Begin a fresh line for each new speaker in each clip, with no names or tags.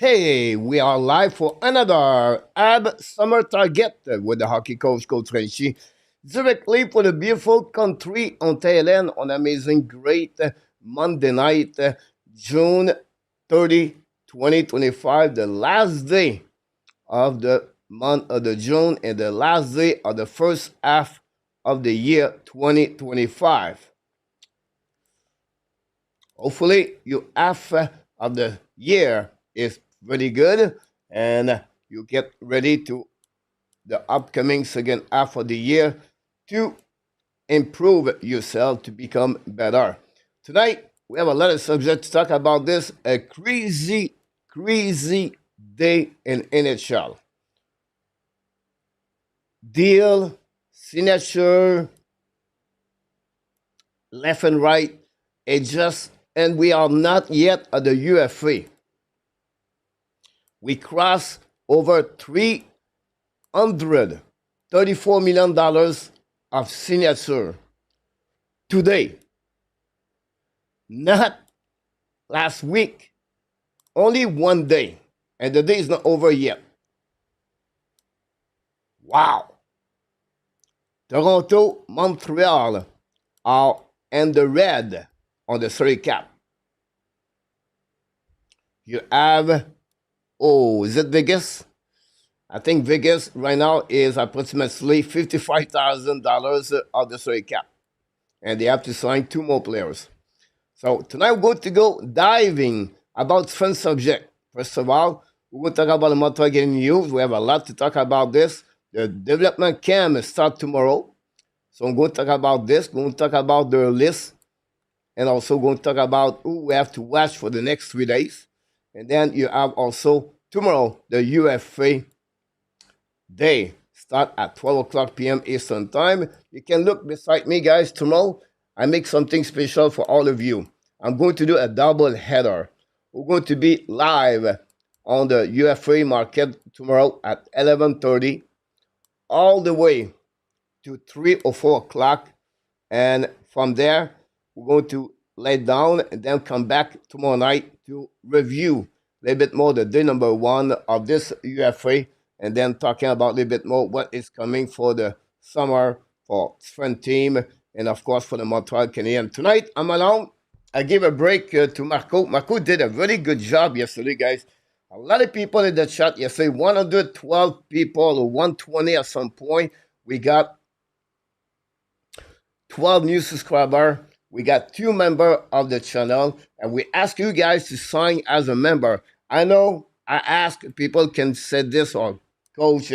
Hey, we are live for another AB Summer Target with the hockey coach, Coach Frenchy, directly for the beautiful country Ontario on amazing, great Monday night, June 30, 2025, the last day of the month of the June and the last day of the first half of the year 2025. Hopefully, your half of the year is really good and you get ready to the upcoming second half of the year to improve yourself to become better. Tonight, we have a lot of subjects to talk about this. A crazy, crazy day in NHL. Deal, signature, left and right. It just, and we are not yet at the UFA. We crossed over $334 million of signature today. Not last week. Only one day. And the day is not over yet. Wow. Toronto, Montreal are in the red on the 30 cap. You have, is it Vegas? I think Vegas right now is approximately $55,000 of the 30 cap. And they have to sign two more players. So tonight we're going to go diving about different subject. First of all, we're going to talk about the Montreal Canadiens. We have a lot to talk about this. The development camp start tomorrow. So I'm going to talk about this. We're going to talk about the list. And also going to talk about who we have to watch for the next 3 days. And then you have also tomorrow the UFA day. Start at 12 o'clock p.m. Eastern Time. You can look beside me, guys. Tomorrow, I make something special for all of you. I'm going to do a double header. We're going to be live on the UFA market tomorrow at 11:30, all the way to 3 or 4 o'clock. And from there, we're going to lay down and then come back tomorrow night to review a little bit more the day number one of this UFA and then talking about a little bit more what is coming for the summer for friend team and of course for the Montreal Canadiens. Tonight I'm alone. I gave a break to Marco. Marco did a very good job yesterday, guys. A lot of people in the chat yesterday, 112 people or 120 at some point. We got 12 new subscribers. We got 2 members of the channel, and we ask you guys to sign as a member. I know I ask people can say this or coach,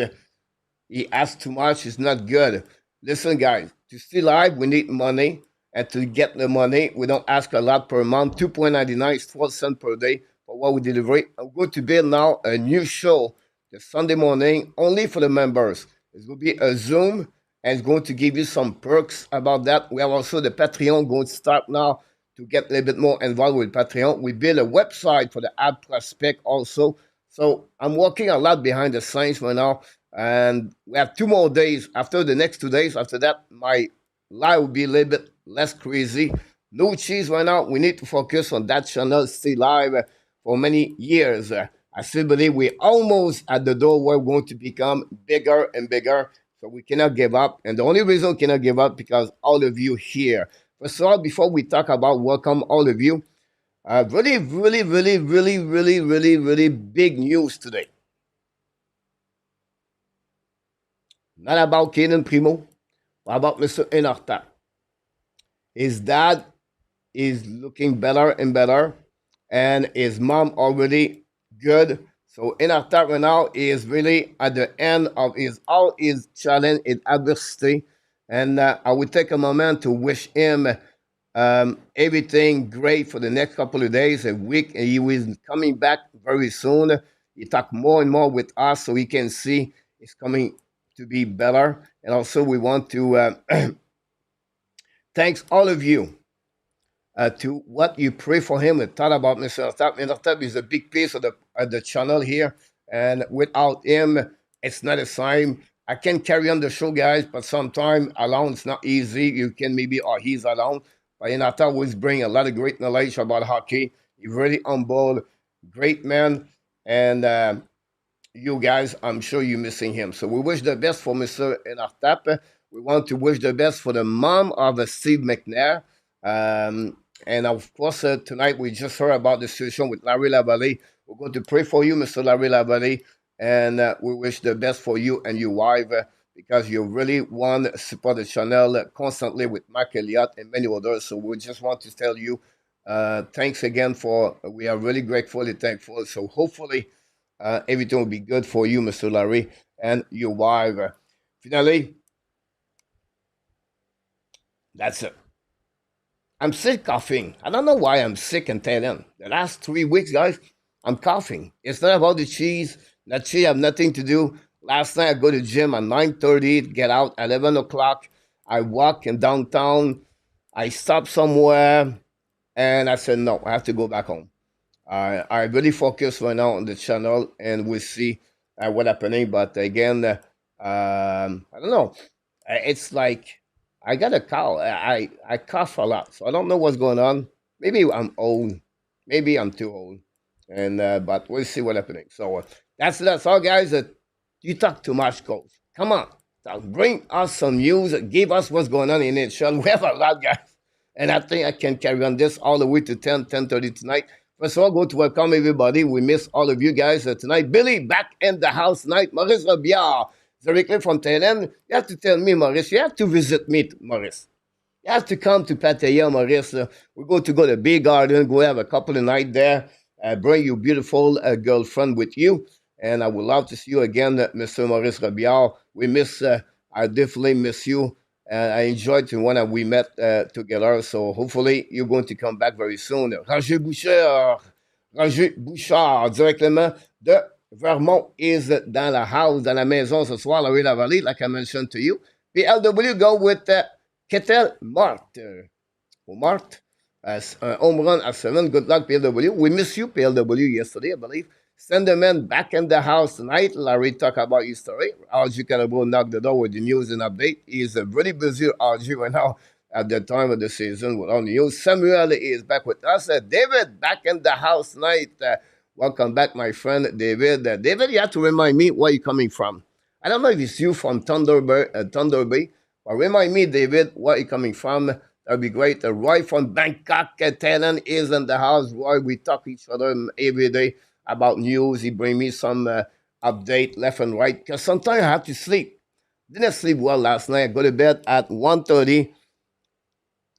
he asks too much, it's not good. Listen, guys, to stay live, we need money, and to get the money, we don't ask a lot per month. $2.99 is 12 cents per day for what we deliver. I'm going to build now a new show the Sunday morning only for the members. It's going to be a Zoom and it's going to give you some perks about that. We have also the Patreon going to start now to get a little bit more involved with Patreon. We build a website for the ad prospect also. So I'm working a lot behind the scenes right now. And we have 2 more days. After the next 2 days, after that, my life will be a little bit less crazy. No cheese right now. We need to focus on that channel, stay live for many years. I still believe we're almost at the door where we're going to become bigger and bigger. So we cannot give up. And the only reason we cannot give up because all of you here. First of all, before we talk about welcome all of you, really, really, really, really, really, really, really big news today. Not about Caden Primo, but about Mr. Inarta. His dad is looking better and better, and his mom already good. So Inarta right now is really at the end of all his challenge, his adversity, and I will take a moment to wish him everything great for the next couple of days, a week. And he is coming back very soon. He talk more and more with us so he can see it's coming to be better. And also we want to thanks all of you to what you pray for him and thought about Mr. Artab. Mr. Artab is a big piece of the channel here. And without him, it's not the same. I can carry on the show, guys, but sometimes alone it's not easy. You can maybe, or he's alone. But Inarta always bring a lot of great knowledge about hockey. He's really humble, great man. And you guys, I'm sure you're missing him. So we wish the best for Mr. Enartap. We want to wish the best for the mom of Steve McNair. Um, and of course, tonight we just heard about the situation with Larry Lavalley. We're going to pray for you, Mr. Larry Lavalley, and we wish the best for you and your wife because you really want to support the channel constantly with Mark Elliott and many others. So we just want to tell you thanks again for, we are really grateful and thankful. So hopefully, everything will be good for you, Mr. Larry, and your wife. Finally, that's it. I'm still coughing. I don't know why I'm sick and telling. The last 3 weeks, guys, I'm coughing. It's not about the cheese. That cheese have nothing to do. Last night I go to gym at 9:30, get out at 11 o'clock. I walk in downtown. I stop somewhere, and I said, no, I have to go back home. I really focus right now on the channel, and we see what happening. But again, I don't know. It's like I got a cow. I cough a lot, so I don't know what's going on. Maybe I'm old. Maybe I'm too old. And but we'll see what happening. So that's all, guys. You talk too much, coach. Come on, bring us some news. Give us what's going on in it. Shall we have a lot, guys? And I think I can carry on this all the way to 10:30 tonight. First of all, go to welcome everybody. We miss all of you guys tonight. Billy back in the house tonight. Maurice Robillard, directly from Thailand. You have to tell me, Maurice. You have to visit me, Maurice. You have to come to Pattaya, Maurice. We go to the big garden, go have a couple of nights there. Bring your beautiful girlfriend with you. And I would love to see you again, Mr. Maurice Robillard. We miss, I definitely miss you. I enjoyed the one that we met together. So hopefully you're going to come back very soon. Roger Bouchard, directement de Vermont is dans la house, dans la maison ce soir, Larry Lavalley, like I mentioned to you. The LW go with Ketel Mart. Mart, as home run at 7. Good luck, PLW. We miss you, PLW, yesterday, I believe. Send the man back in the house tonight. Larry talk about his story. RG Calabro knocked the door with the news and update. He's a very busy RG right now at the time of the season with all the news. Samuel is back with us. David back in the house tonight. Welcome back, my friend David. David, you have to remind me where you're coming from. I don't know if it's you from Thunder Bay, but remind me, David, where you're coming from. That'd be great. Roy from Bangkok, Thailand is in the house. Roy, we talk each other every day about news. He bring me some update left and right. Because sometimes I have to sleep. Didn't sleep well last night. I go to bed at 1:30,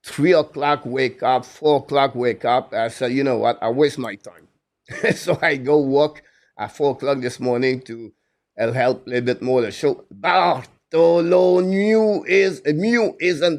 3 o'clock wake up, 4 o'clock wake up. I said, you know what? I waste my time. So I go walk at 4 o'clock this morning to help a little bit more the show. Bartholomew is in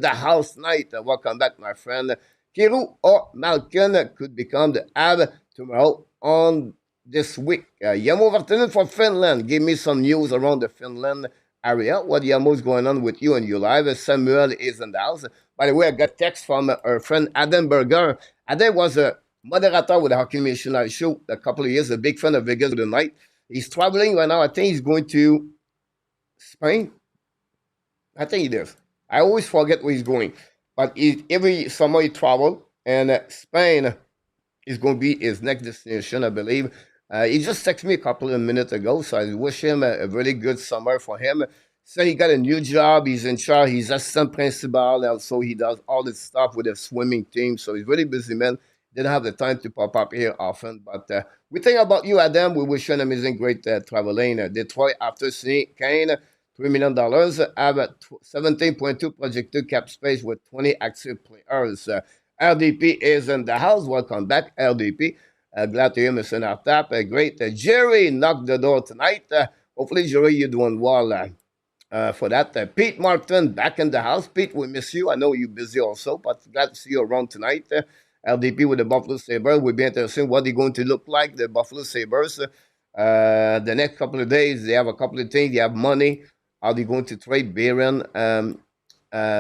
the house tonight. Welcome back, my friend. Kiru or Malkin could become the Ab tomorrow on this week. Yamo Vartanen for Finland. Give me some news around the Finland area. What Yamo is going on with you and your live? Samuel is in the house. By the way, I got text from our friend Adam Berger. Adam was a moderator with the Hockey Missionary Show a couple of years, a big fan of Vegas tonight. He's traveling right now. I think he's going to Spain. I think he does. I always forget where he's going. But every summer he travel, and Spain is going to be his next destination, I believe. He just texted me a couple of minutes ago, so I wish him a really good summer for him. So he got a new job. He's in charge. He's assistant principal. Also, he does all this stuff with the swimming team. So he's really busy, man. Didn't have the time to pop up here often. But we think about you, Adam. We wish you an amazing, great traveling. Detroit, after seeing Kane, $3 million, have a 17.2 projected cap space with 20 active players. LDP is in the house. Welcome back, LDP. Glad to hear Mr. Nartap. Great. Jerry knocked the door tonight. Hopefully, Jerry, you're doing well for that. Pete Martin back in the house. Pete, we miss you. I know you're busy also, but glad to see you around tonight. LDP with the Buffalo Sabres. We'll be interested what they're going to look like, the Buffalo Sabres. The next couple of days, they have a couple of things. They have money. Are they going to trade Biram,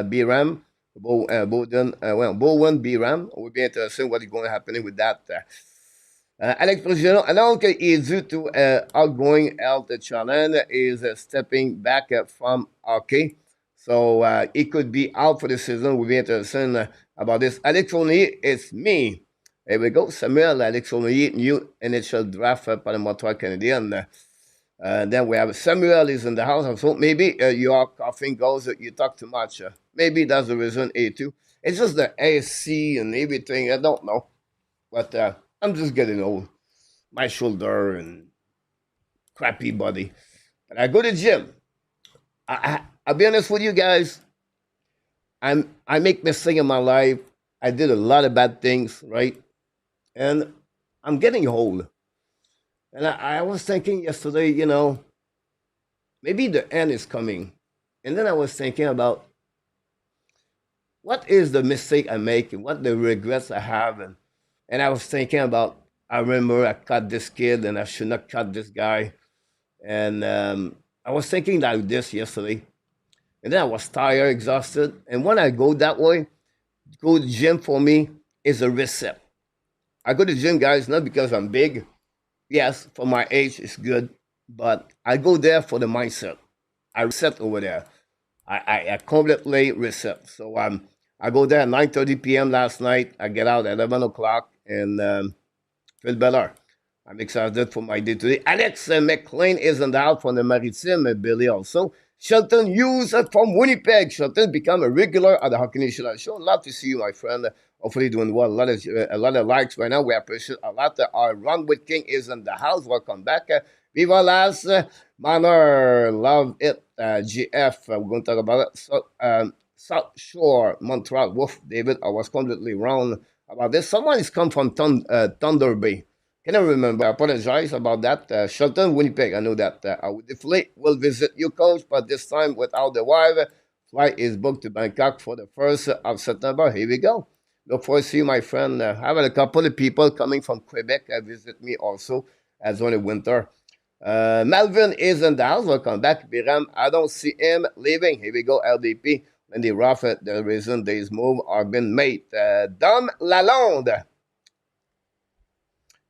Bowen, Biram? We'll be interested what is going to happen with that. Alex President, alors qu'il due to outgoing health challenge is stepping back from hockey. So he could be out for the season. We'll be interested about this. Alex Fournier, it's me. Here we go. Samuel Alex Olnier, new NHL draft par le Montreal Canadiens. Then we have Samuel is in the house. So maybe your coughing goes, you talk too much. Maybe that's the reason, A2. It's just the AC and everything. I don't know. But I'm just getting old. My shoulder and crappy body. But I go to the gym. I'll be honest with you guys. I make mistakes in my life. I did a lot of bad things, right? And I'm getting old. And I was thinking yesterday, maybe the end is coming. And then I was thinking about what is the mistake I make and what the regrets I have. And I was thinking about, I remember I cut this kid and I should not cut this guy. And I was thinking like this yesterday. And then I was tired, exhausted. And when I go that way, go to the gym for me is a reset. I go to the gym, guys, not because I'm big. Yes, for my age, it's good. But I go there for the mindset. I reset over there. I completely reset. So I go there at 9:30 p.m. last night. I get out at 11 o'clock and feel better. I'm excited for my day today. Alex McLean is in the house from the Maritime, Billy also. Shelton Hughes from Winnipeg. Shelton become a regular at the Hockey Nation Show. Love to see you, my friend. Hopefully doing well. A lot of likes right now. We appreciate a lot. Our Run with King is in the house. Welcome back. Viva las Manor. Love it. GF. We're going to talk about it. So, South Shore, Montreal. Woof, David. I was completely wrong about this. Someone is come from Thunder Bay. Can I remember? I apologize about that. Shelton, Winnipeg. I know that. I will definitely will visit you, coach, but this time without the wife. Flight is booked to Bangkok for the 1st of September. Here we go. Look forward to see you, my friend. I have a couple of people coming from Quebec visit me also as on the winter. Melvin is in the house. Welcome back, Biram. I don't see him leaving. Here we go, LDP. When they rough it, the reason these moves are been made. Dom Lalonde.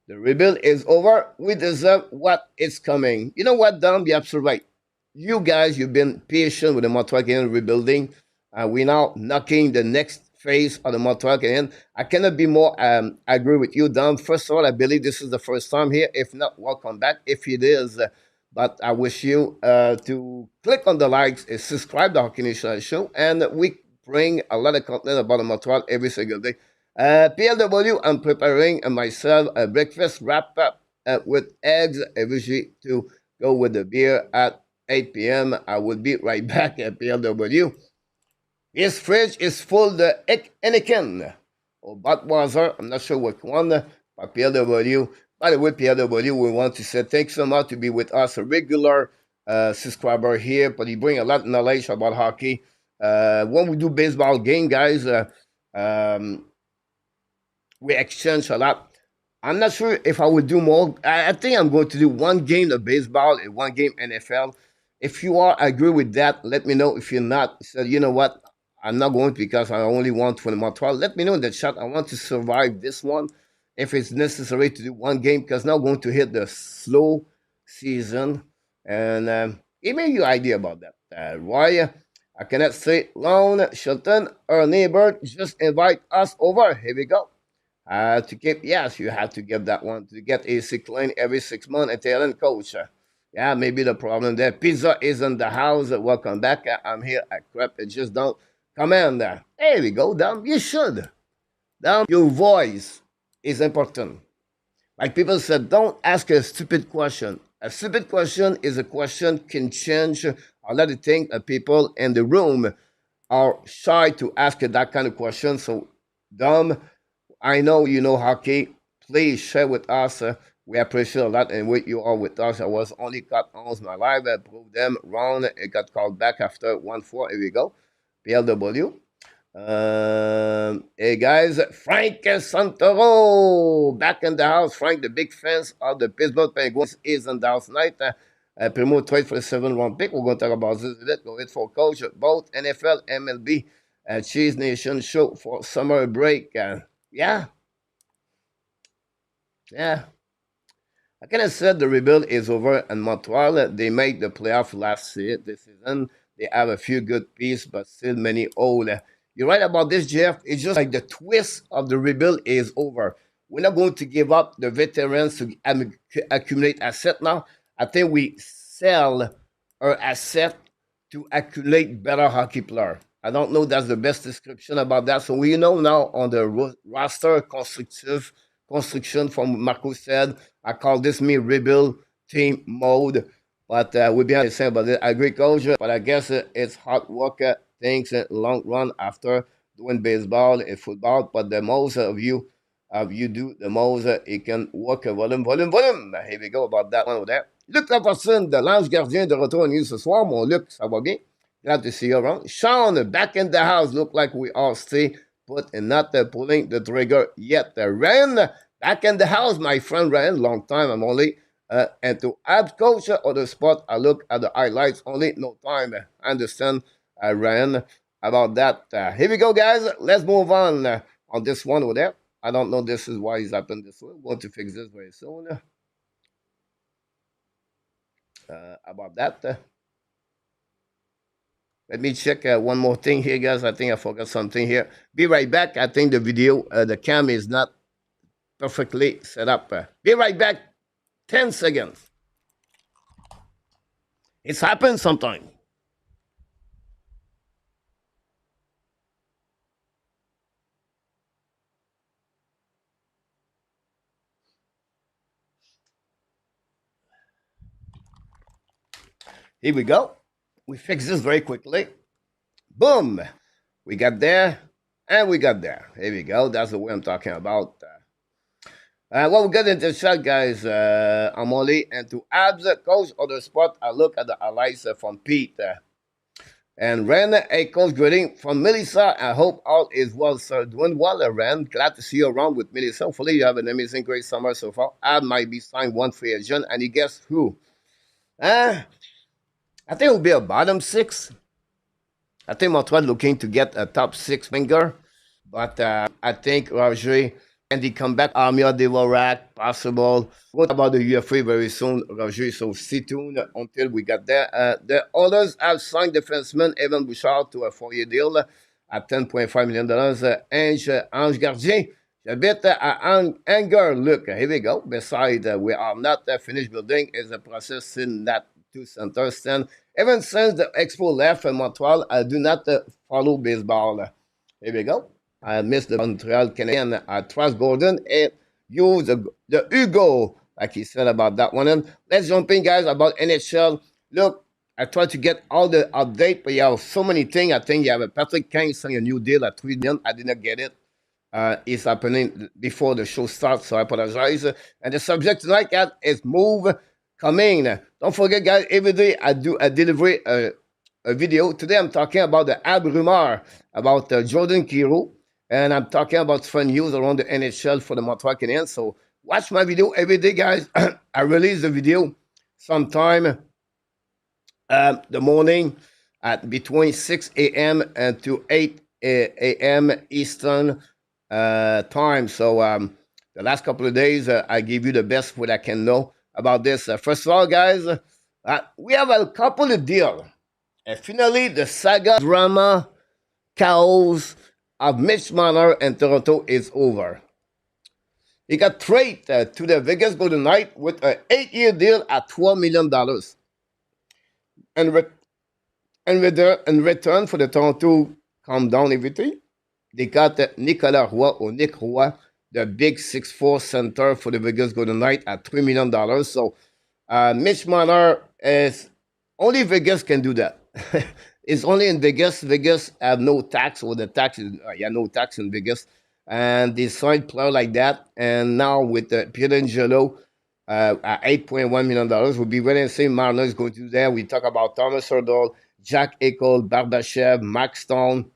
The rebuild is over. We deserve what is coming. You know what, Dom? You're absolutely right. You guys, you've been patient with the Montreal Canadiens rebuilding. We're now knocking the next phase of the Montreal Canadiens. I cannot be more agree with you, Dom. First of all, I believe this is the first time here. If not, welcome back. If it is, but I wish you to click on the likes, subscribe to Hockey Nation Show, and we bring a lot of content about the Montreal every single day. PLW, I'm preparing myself a breakfast wrap up with eggs, obviously, to go with the beer at 8 p.m. I will be right back at PLW. His fridge is full the Anakin or Budweiser. I'm not sure which one, but PLW. By the way, PLW, we want to say thanks so much to be with us, a regular subscriber here, but he bring a lot of knowledge about hockey. When we do baseball game, guys, we exchange a lot. I'm not sure if I would do more. I think I'm going to do one game of baseball and one game NFL. If you are agree with that, let me know. If you're not, so you know what, I'm not going because I only want 20 more 12. Let me know in the chat. I want to survive this one. If it's necessary to do one game, because now I'm going to hit the slow season. And give me your idea about that. Why? I cannot say long. Shelton, our neighbor, just invite us over. Here we go. To keep, yes, you have to get that one to get a sick lane every 6 months. Italian coach. Yeah, maybe the problem there. Pizza is in the house. Welcome back. I'm here at Crap. It just don't come in there. There we go, Dom. You should. Dom, your voice is important. Like people said, don't ask a stupid question. A stupid question is a question can change a lot of things. People in the room are shy to ask that kind of question. So, Dom, I know you know hockey. Please share with us. We appreciate a lot and what you are with us. I was only cut on my live. I proved them wrong. It got called back after 1-4. Here we go. PLW. Hey guys, Frank Santoro back in the house. Frank, the big fans of the Pittsburgh Penguins, is in the house tonight. Primo trade for the 7th round pick. We're going to talk about this. Let's go ahead for coach. Both NFL, MLB, Cheese Nation show for summer break. Yeah. I kind of said the rebuild is over in Montreal. They made the playoff last this season. They have a few good pieces, but still many old. You're right about this, Jeff. It's just like the twist of the rebuild is over. we're not going to give up the veterans to accumulate asset now. I think we sell our asset to accumulate better hockey player. I don't know that's the best description about that. So we know now on the roster construction from Marco said, I call this me rebuild team mode. But we behind the same about it. I agree, coach. But I guess it's hard work things long run after doing baseball and football. But the most of you do, the most it can work volume. Here we go about that one over there. Luc Lafortune, de l'ange gardien de retour en ce soir. Mon Luc, ça va bien? Glad to see you around. Sean, back in the house. Look like we all stay put and not pulling the trigger yet. Ryan, back in the house, my friend Ryan. Long time. I'm only and to add coach or the spot, I look at the highlights only. No time. I understand, Ryan, about that. Here we go, guys. Let's move on this one over there. I don't know this is why it's happened this way. We're going to fix this very soon. About that. Let me check one more thing here, guys. I think I forgot something here. Be right back. I think the video, the cam is not perfectly set up. Be right back. 10 seconds. It's happened sometime. Here we go. We fix this very quickly. Boom. We got there and we got there. Here we go. That's the way I'm talking about. Well, we got into the shot, guys. I'm only into abs, coach, or the spot. I look at the highlights from Pete. And Ren, a coach greeting from Melissa. I hope all is well, sir. Doing well, Ren. Glad to see you around with Melissa. Hopefully, you have an amazing, great summer so far. Ab might be signed one free agent, and he guess who? I think it will be a bottom six. I think Montreal looking to get a top six finger, but I think Roger and he come back. Armia Devorak, possible. What about the UFA very soon, Roger? So stay tuned until we get there. The others have signed defenseman Evan Bouchard to a 4-year deal at $10.5 million. Ange Gardien, j'habite à Anger. Look, here we go. Beside, we are not finished building. Is a process in that two center stand. Even since the Expo left in Montreal, I do not follow baseball. Here we go. I missed the Montreal Canadiens. I trust Gordon and use the Hugo, like he said about that one. And let's jump in, guys, about NHL. Look, I tried to get all the update, but you have so many things. I think you have a Patrick Kane signing a new deal at $3 million. I did not get it. It's happening before the show starts, so I apologize. And the subject tonight, guys, is move coming. Don't forget, guys, every day I deliver a video. Today I'm talking about the Ab rumor about Jordan Kiro. And I'm talking about fun news around the NHL for the Montreal Canadiens. So watch my video every day, guys. I release the video sometime the morning at between 6 a.m. and to 8 a.m. Eastern time. So the last couple of days, I give you the best what I can know about this. First of all, guys, we have a couple of deals. And finally, the saga, drama, chaos of Mitch Marner and Toronto is over. He got traded to the Vegas Golden Knights with an 8-year deal at $12 million. In return for the Toronto calm down everything, they got Nicolas Roy or Nick Roy, the big 6'4" center for the Vegas Golden Knights at $3 million. So Mitch Marner is only Vegas can do that. It's only in Vegas. Vegas have no tax, or the tax is no tax in Vegas, and they signed player like that. And now with Pietrangelo at $8.1 million, we'll be ready to say Marner is going to do that. We talk about Thomas Hurdle, Jack Eichel, Barbashev, Max Stone.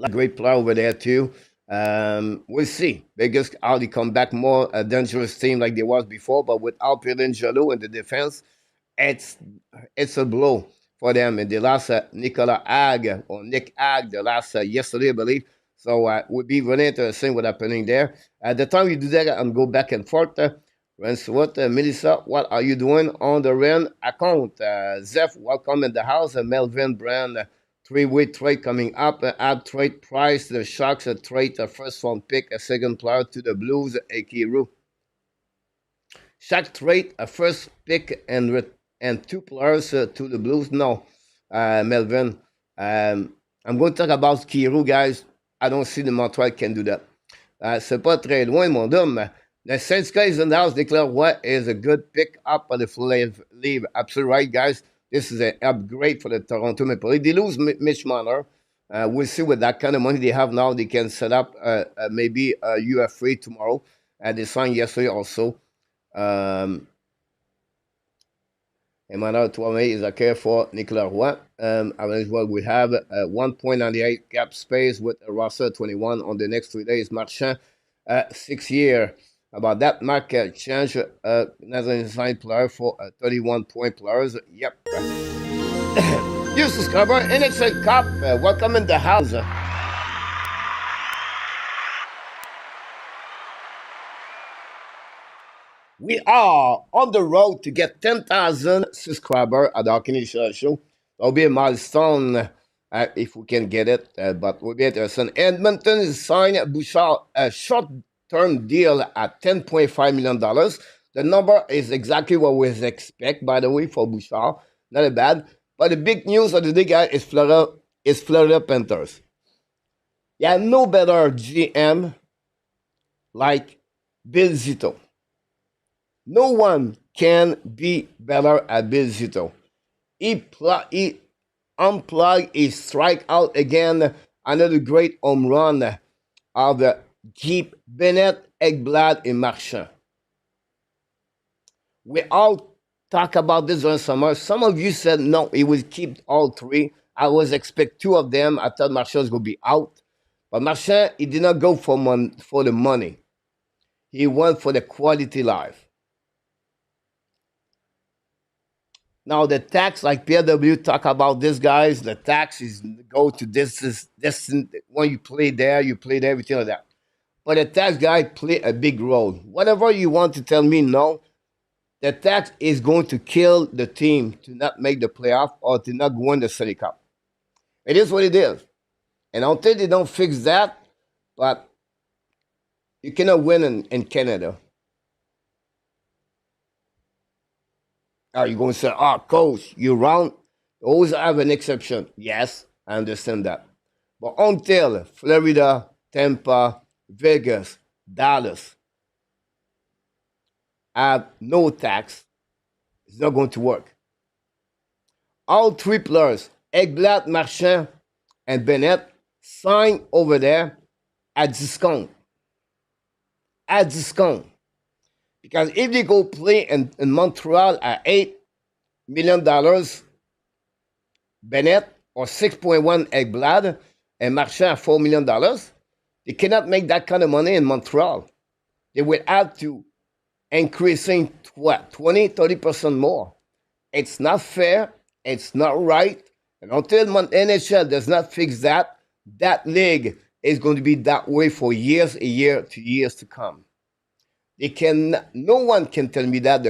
A great player over there too. We'll see. Vegas how they come back more a dangerous team like they was before, but without Pietrangelo in the defense, it's a blow for them. And they lost Nicolas Ag or Nick Ag the last yesterday, I believe. So we'll be really interesting what's happening there. At the time you do that and go back and forth, Melissa, what are you doing on the Ren account? Zeph, welcome in the house. Melvin Brand, three-way trade coming up. Add trade price. The Sharks trade a first-round pick, a second player to the Blues, Akiru. Sharks trade a first pick and two players to the Blues. No, Melvin. I'm going to talk about Kiru, guys. I don't see the Montreal can do that. C'est pas très loin, mon homme. The syndicat is in the house. Declare what is a good pick up of the leave. Absolutely right, guys. This is an upgrade for the Toronto Maple Leafs. They lose Mitch Marner. We'll see with that kind of money they have now. They can set up maybe a UFA tomorrow. They signed yesterday also. Emmanuel Tourmé is a care for Nicolas Roy. As well, we have 1.98 cap space with a roster 21 on the next 3 days. Marchand, 6 year. About that market change, another signed player for 31-point players. Yep. New subscriber, NHL Cup. Welcome in the house. We are on the road to get 10,000 subscribers at the Hockey Nation Show. That'll be a milestone if we can get it, but we'll be interested. Edmonton is signed Bouchard a short-term deal at $10.5 million. The number is exactly what we expect, by the way, for Bouchard. Not bad. But the big news of the day, guys, is Florida Panthers. Yeah, no better GM like Bill Zito. No one can be better at Bill Zito. He unplugged, he strike out again. Another great home run of Keep Bennett, Ekblad, and Marchand. We all talk about this during summer. Some of you said no, he will keep all three. I was expect two of them. I thought Marchand was going to be out. But Marchand, he did not go for the money. He went for the quality life. Now the tax, like PW talk about this, guys, the tax is go to this when you play there, everything like that. But the tax guy play a big role. Whatever you want to tell me, no, the tax is going to kill the team to not make the playoff or to not go in the Stanley Cup. It is what it is. And until they don't fix that, but you cannot win in Canada. Are you going to say, coach, you're wrong? You always have an exception. Yes, I understand that. But until Florida, Tampa, Vegas, Dallas have no tax, it's not going to work. All three players, Ekblad, Marchand, and Bennett, sign over there at discount. At discount. Because if they go play in Montreal at $8 million, Bennett, or 6.1 Ekblad, and Marchand at $4 million, they cannot make that kind of money in Montreal. They will have to increasing what, 20-30% more. It's not fair. It's not right. And until NHL does not fix that, that league is going to be that way for years to come. No one can tell me that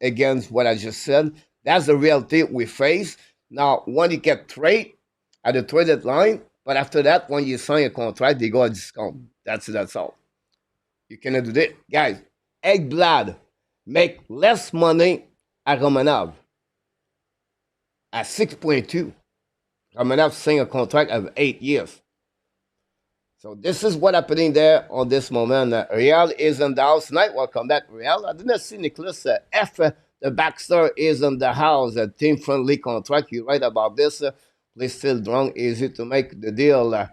against what I just said. That's the reality we face. Now, when you get trade at the trade deadline, but after that, when you sign a contract, they go a discount. That's all. You cannot do that. Guys, Ekblad make less money at Romanov at 6.2. Romanov signed a contract of 8 years. So this is what happening there on this moment. Real is in the house tonight. Welcome back, Real. I did not see Nicholas F. The Baxter is in the house. A team-friendly contract. You're right about this. Please still drunk. Easy to make the deal.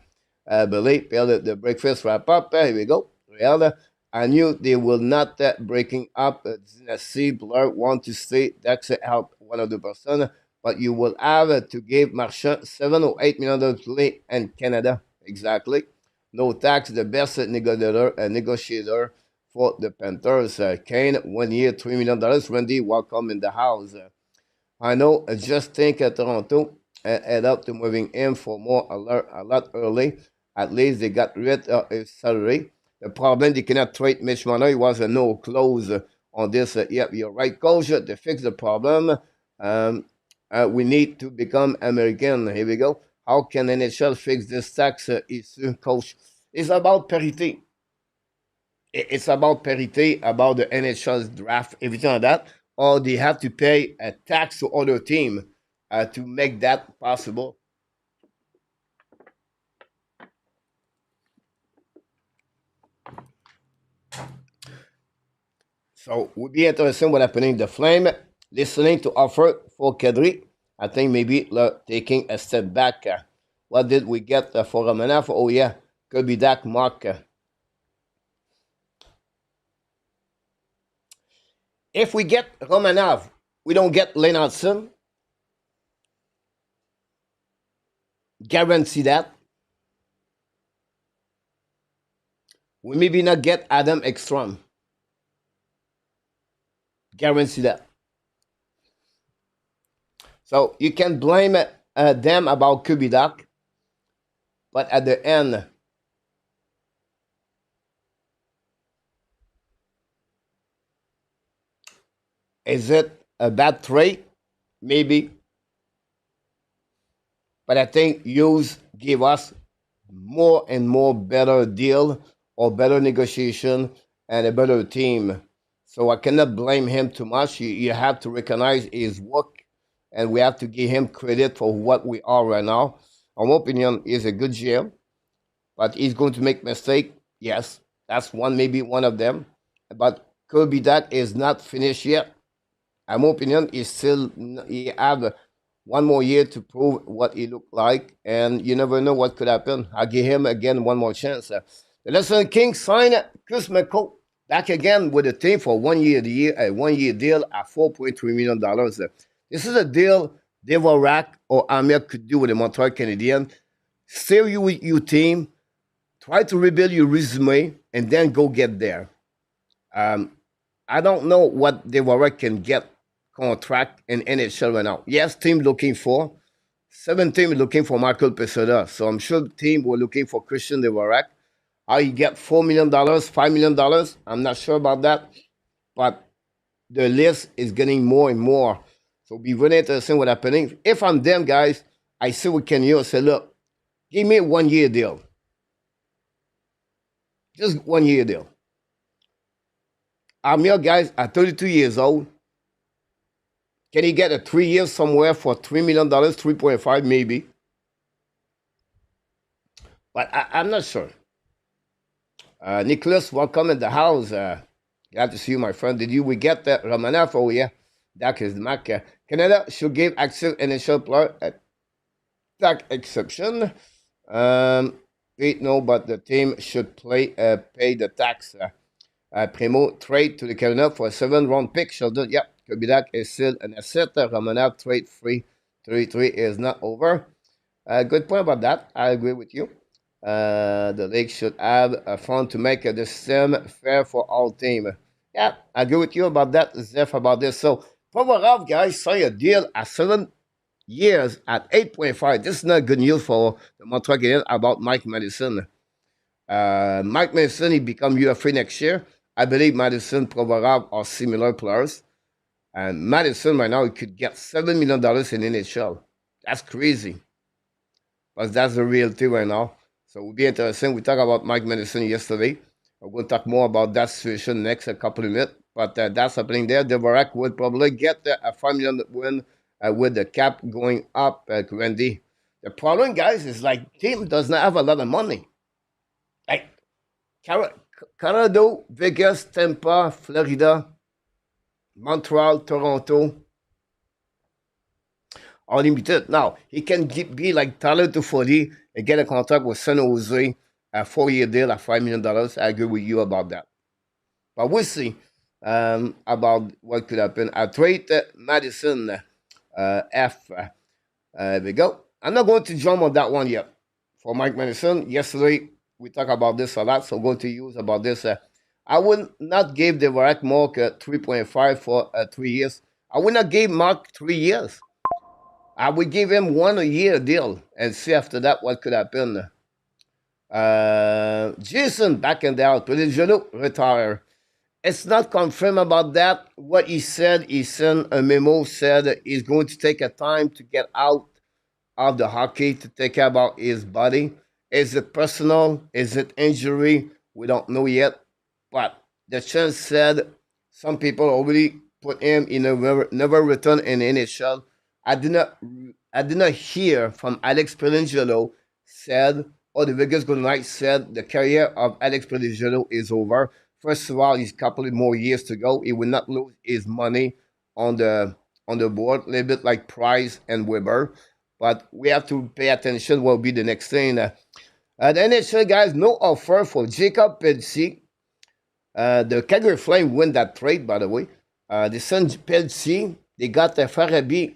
Believe the breakfast wrap up. Here we go. Real. I knew they will not breaking up. Dynasty Blur want to stay. That's help 100%. But you will have to give Marchand $7 or $8 million to play in Canada. Exactly. No tax, the best negotiator for the Panthers. Kane, 1 year, $3 million. Randy, welcome in the house. I know, just think Toronto head up to moving in for more a lot early. At least they got rid of his salary. The problem, they cannot trade Mitch Marner. It was a no close on this. Yep, you're right, coach. To fix the problem, we need to become American. Here we go. how can NHL fix this tax issue, coach? It's about parity. It's about parity, about the NHL's draft, everything like that. Or they have to pay a tax to other team to make that possible. So would be interesting what happening. The Flame listening to offer for Kadri. I think maybe taking a step back. What did we get for Romanov? Oh yeah, could be that Mark. If we get Romanov, we don't get Lennartson. Guarantee that. We maybe not get Adam Ekstrom. Guarantee that. So you can blame them about Kubidak, but at the end, is it a bad trade? Maybe. But I think Hughes give us more and more better deal or better negotiation and a better team. So I cannot blame him too much. You have to recognize his work and we have to give him credit for what we are right now. In my opinion, he's a good GM, but he's going to make mistake. Yes, that's one, maybe one of them. But Kirby that is not finished yet. In my opinion, he have one more year to prove what he looked like, and you never know what could happen. I'll give him again one more chance. The Lesson King signed Chris McCall back again with the team for 1 year deal at $4.3 million. This is a deal Devorak or Amir could do with the Montreal Canadiens. Stay with your team, try to rebuild your resume, and then go get there. Um, I don't know what Devorak can get contract in NHL right now. Yes, team looking for 7 team looking for Michael Pessoda. So I'm sure team were looking for Christian Devorak. How you get $4 million, $5 million? I'm not sure about that, but the list is getting more and more. So be really interesting what happening. If I'm them guys, I see what Ken Hughes say, look, give me a 1 year deal. Just 1 year deal. I'm your guys at 32 years old. Can he get a 3 years somewhere for $3 million, 3.5 maybe? But I'm not sure. Nicholas, welcome in the house. Glad to see you, my friend. We get that Romanov? Oh yeah, that is Mac. Canada should give active initial player a tax exception. Wait, no, but the team should pay the tax. Primo trade to the Canada for a 7th round pick. Sheldon, yep, Kubidak is still an asset. Romanov trade free. 33 is not over. Good point about that. I agree with you. The league should have a fund to make the system fair for all teams. Yeah, I agree with you about that, Zeph, about this. So, Provorov, guys, signed a deal at 7 years at 8.5. This is not good news for the Montreal Canadiens about Mike Madison. Mike Madison, he become UFA next year. I believe Madison, Provorov are similar players. And Madison, right now, he could get $7 million in NHL. That's crazy. But that's the reality right now. So it will be interesting. We talked about Mike Madison yesterday. We're going to talk more about that situation next a couple of minutes. But that's happening there. Devorak will probably get a $5 million win with the cap going up, Randy. The problem, guys, is like team does not have a lot of money. Like Colorado, Vegas, Tampa, Florida, Montreal, Toronto, are limited. Now, he can be like Tyler to 40 and get a contract with San Jose, a 4 year deal at $5 million. I agree with you about that. But we'll see about what could happen. I trade Madison F. There we go. I'm not going to jump on that one yet. For Mike Madison, yesterday we talked about this a lot, so I'm going to use about this. I would not give the Mark 3.5 for 3 years. I would not give Mark 3 years. I would give him 1 year deal and see after that what could happen. Jason back in the out. Pellegrino retire. It's not confirmed about that. What he said, he sent a memo, said he's going to take a time to get out of the hockey to take care about his body. Is it personal? Is it injury? We don't know yet. But the chance said some people already put him in a never return in NHL. I did not I did not hear from Alex Pelingelo said or the Vegas Golden Knights said the career of Alex Pelingelo is over. First of all, he's a couple of more years to go. He will not lose his money on the board, a little bit like Price and Weber. But we have to pay attention what will be the next thing. The NHL guys, no offer for Jacob Pelletier. The Calgary Flame win that trade, by the way. They sent Pelletier. They got Farabi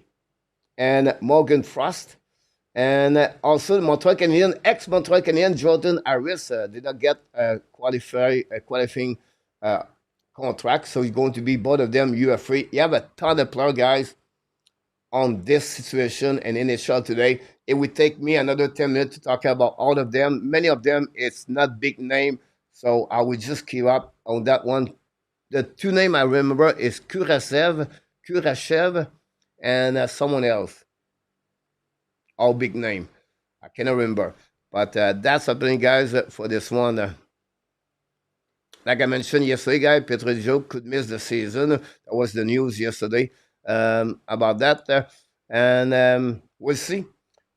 and Morgan Frost. And also Montreal Canadiens, ex-Montreal Canadiens, Jordan Harris did not get a qualifying contract, so he's going to be both of them UFA. You have a ton of player guys on this situation and NHL today. It would take me another 10 minutes to talk about all of them. Many of them, it's not big name, so I will just keep up on that one. The two names I remember is Kurashev, and someone else. All big name. I cannot remember. But that's happening, guys, for this one. Like I mentioned yesterday, guys, Petrizio could miss the season. That was the news yesterday about that. And we'll see.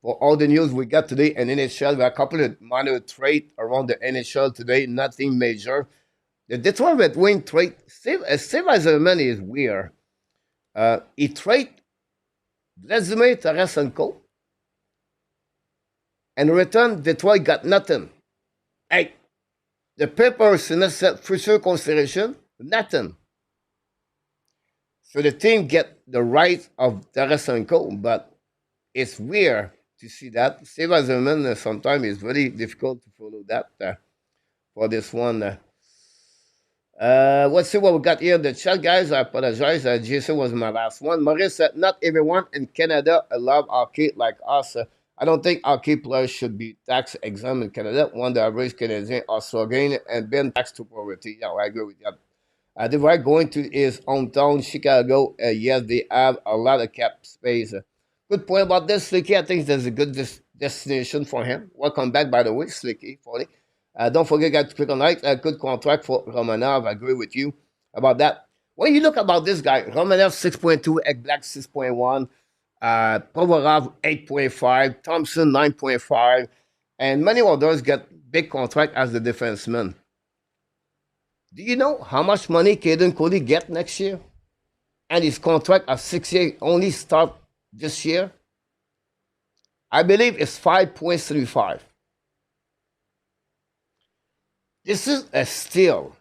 For all the news we got today in NHL, we have a couple of minor trade around the NHL today, nothing major. The Detroit Red Wing trade, Steve Eiserman is weird. He trade Vladimir Tarasenko, and in return, Detroit got nothing. Hey, the papers in a future consideration, nothing. So the team get the right of Tarasenko, but it's weird to see that. Steve Eiserman sometimes is very difficult to follow that for this one. Let's see what we got here in the chat, guys. I apologize. Jason was my last one. Maurice said, not everyone in Canada love hockey like us. I don't think hockey players should be tax exempt in Canada. One, the average Canadian are struggling and being taxed to poverty. Yeah, I agree with that. The right going to his hometown, Chicago. Yes, they have a lot of cap space. Good point about this, Slicky. I think there's a good destination for him. Welcome back, by the way, Slicky. Funny. Don't forget, guys, to click on like. A good contract for Romanov. I agree with you about that. When you look about this guy, Romanov 6.2, Ekblad 6.1, Provorov 8.5, Thompson 9.5, and many others get big contract as the defenseman. Do you know how much money Caden Cody get next year? And his contract at 6 years only start this year? I believe it's 5.35. This is a steal.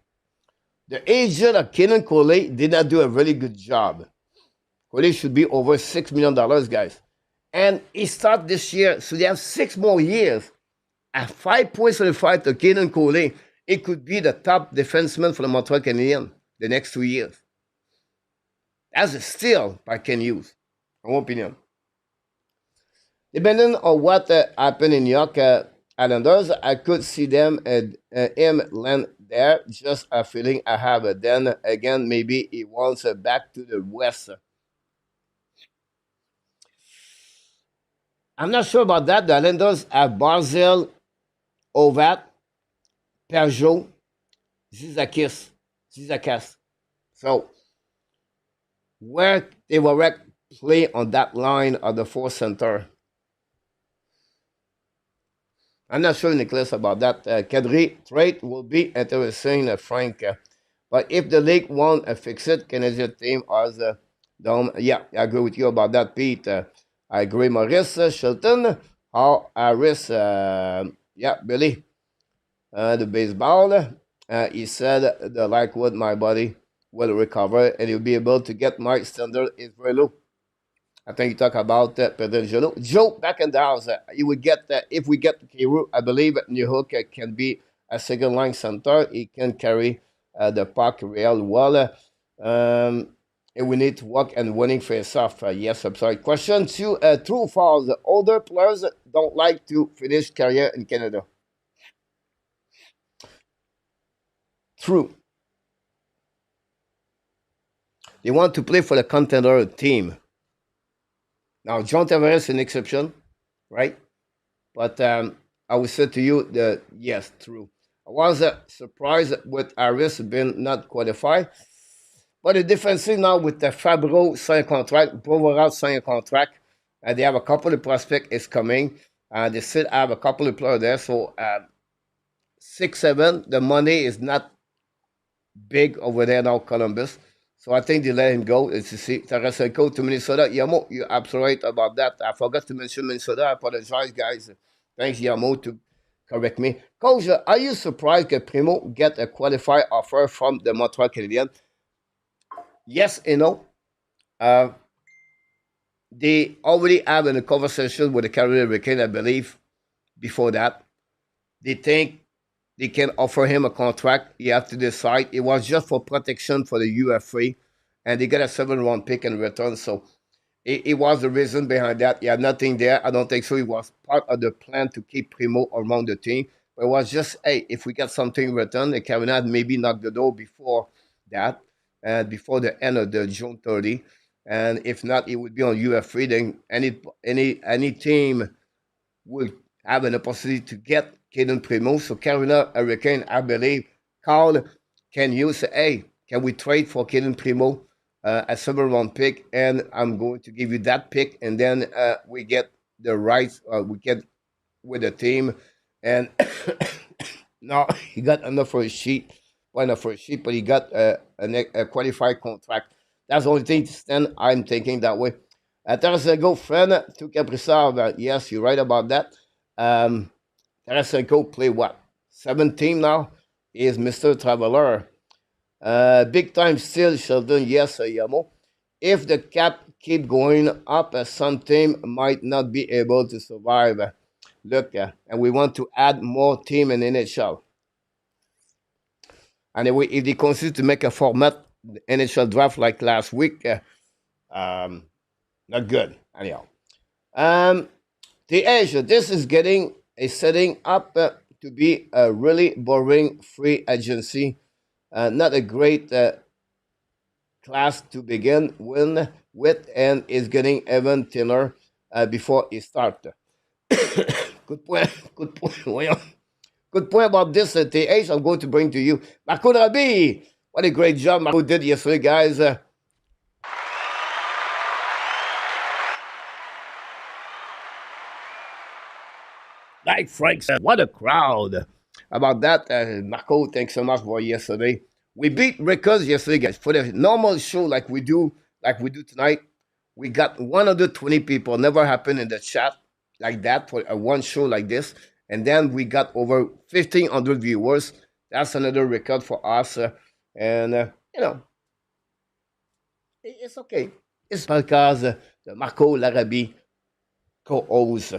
The agent of Kenan Coley did not do a really good job. Coley should be over $6 million, guys. And he started this year, so they have 6 more years. At 5.75 to Kenan Coley, it could be the top defenseman for the Montreal Canadiens the next 2 years. That's a steal by Kent Hughes, in my opinion. Depending on what happened in New York Islanders, I could see them him land there. Just a feeling I have. Then again, maybe he wants back to the West. I'm not sure about that. The Islanders have Barzell, Ovat, Peugeot, Zizakas. So, where they will play on that line of the 4th center? I'm not sure, Nicholas, about that. Kadri trade will be interesting, Frank. But if the league won't fix it, Canadian team has dome. Yeah, I agree with you about that, Pete. I agree, Maurice Shelton. How Harris, yeah, Billy. The baseball. He said the Lakewood, my body will recover and he'll be able to get my standard is very low. I think you talk about Pedro Joe back in the house. You would get if we get Kiru, I believe New Hook can be a second line center. He can carry the puck real well. And we need to work and winning face off. Yes, I'm sorry. Question 2: true or false? Older players don't like to finish career in Canada. True. They want to play for the contender team. Now, John Tavares is an exception. right? But I would say to you that yes, true. I was surprised with Harris being not qualified. But the difference is now with the Fabro sign contract, Bovorat sign contract, they have a couple of prospects is coming. They still have a couple of players there. So 6-7, the money is not big over there now, Columbus. So I think they let him go. It's to see Tarasenko to Minnesota. Yamo, you're absolutely right about that. I forgot to mention Minnesota. I apologize, guys. Thanks, Yamo, to correct me. Coach, are you surprised that Primo get a qualified offer from the Montreal Canadiens? Yes and no. Uh, they already have a conversation with the Carolina Hurricane, I believe, before that. They think they can offer him a contract. He have to decide. It was just for protection for the UFA, and they get a 7 round pick in return. So it was the reason behind that. He had nothing there. I don't think so. It was part of the plan to keep Primo around the team. But it was just, hey, if we get something in return, the Carolina maybe knock the door before that, and before the end of the June 30. And if not, it would be on UFA. Then any team will have an opportunity to get Caden Primo. So Carolina Hurricane, I believe, called Ken Hughes, say, hey, can we trade for Caden Primo, a 7 round pick, and I'm going to give you that pick, and then we get the rights, we get with the team, and no, he got enough for his sheet, well, enough for his sheet, but he got a qualified contract. That's the only thing to stand. I'm thinking that way. Tarasenko, friend, to Kaprizov. Yes, you're right about that. Um, Tarasenko play what? 17 now. He is Mr. Traveler. Big time still, Sheldon. Yes, Yamo. If the cap keep going up, some team might not be able to survive. Look, and we want to add more team in NHL. Anyway, if they consider to make a format NHL draft like last week, um, not good. Anyhow, the Asia, this is getting a setting up to be a really boring free agency. Not a great class to begin with, and is getting even thinner before it starts. Good point. Good point. Well, good point about this, TH. I'm going to bring to you Marco Rabi. What a great job Marco did yesterday, guys. Like Frank said, what a crowd. About that, Marco, thanks so much for yesterday. We beat records yesterday, guys. For the normal show like we do tonight, we got 120 people. Never happened in the chat like that for a one show like this. And then we got over 1,500 viewers. That's another record for us. And, you know, it's okay. It's because Marco Larabi co-host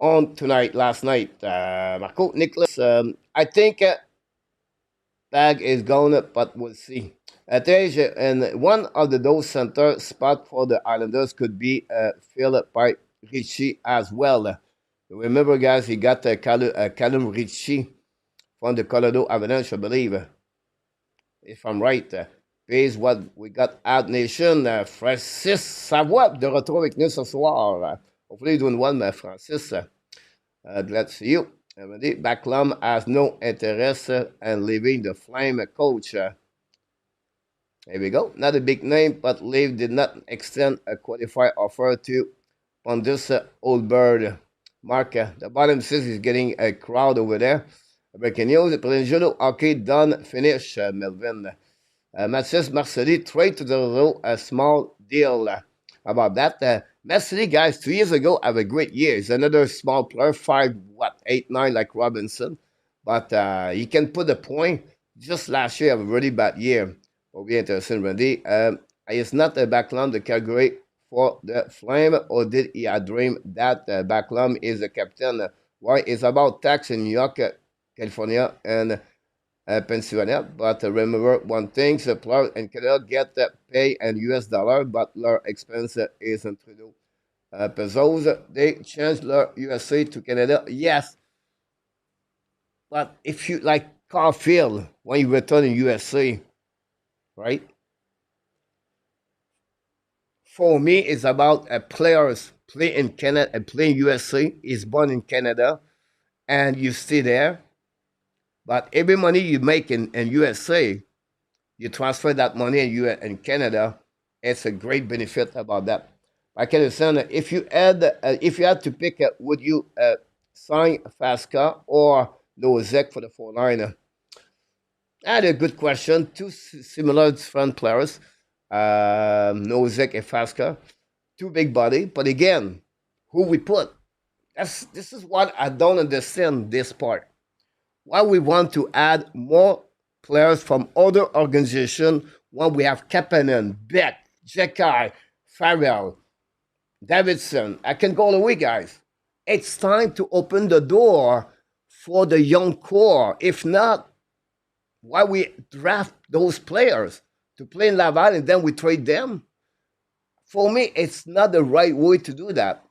on tonight, last night. Marco, Nicholas, I think Bag is gone, but we'll see. And one of those center spots for the Islanders could be filled by Richie as well. Remember, guys, he got Callum Richie from the Colorado Avalanche, I believe, if I'm right. Pays what we got Ad Nation, Francis Savoie, de retour avec nous ce soir. Hopefully, you're doing well, Francis. Glad to see you. Backlum has no interest in leaving the Flame coach. There we go. Not a big name, but Leaf did not extend a qualified offer to Pondus Oldbird. Mark, the bottom six is getting a crowd over there. Breaking news, Prelingelo, okay, done, finish, Melvin. Mathis Marcelli trade to the Row, a small deal. About that, Marcelli, guys, 2 years ago, have a great year. He's another small player, 5'8", 9", like Robinson. But he can put a point. Just last year, have a really bad year. Will be interesting, Randy. Is not a Backlund the Calgary for the Flame, or did he dream that Backlund is the captain? Why it's about tax in New York, California, and Pennsylvania. But remember one thing: the players in Canada get pay in US dollar, but their expense is in Trudeau pesos. They changed their USA to Canada. Yes, but if you like Caulfield when you return in USA, right? For me, it's about players play in Canada and play in USA. He's born in Canada, and you stay there. But every money you make in USA, you transfer that money in Canada. It's a great benefit about that. I can understand that if you had to pick, would you sign Fasca or Lozek for the 4-liner? I had a good question. Two similar front players, Nozek and Fasca, two big body. But again, who we put? This is what I don't understand this part. Why we want to add more players from other organizations when we have Kapanen, Beck, Jekai, Farrell, Davidson. I can go all the way, guys. It's time to open the door for the young core. If not, why we draft those players to play in Laval and then we trade them? For me, it's not the right way to do that.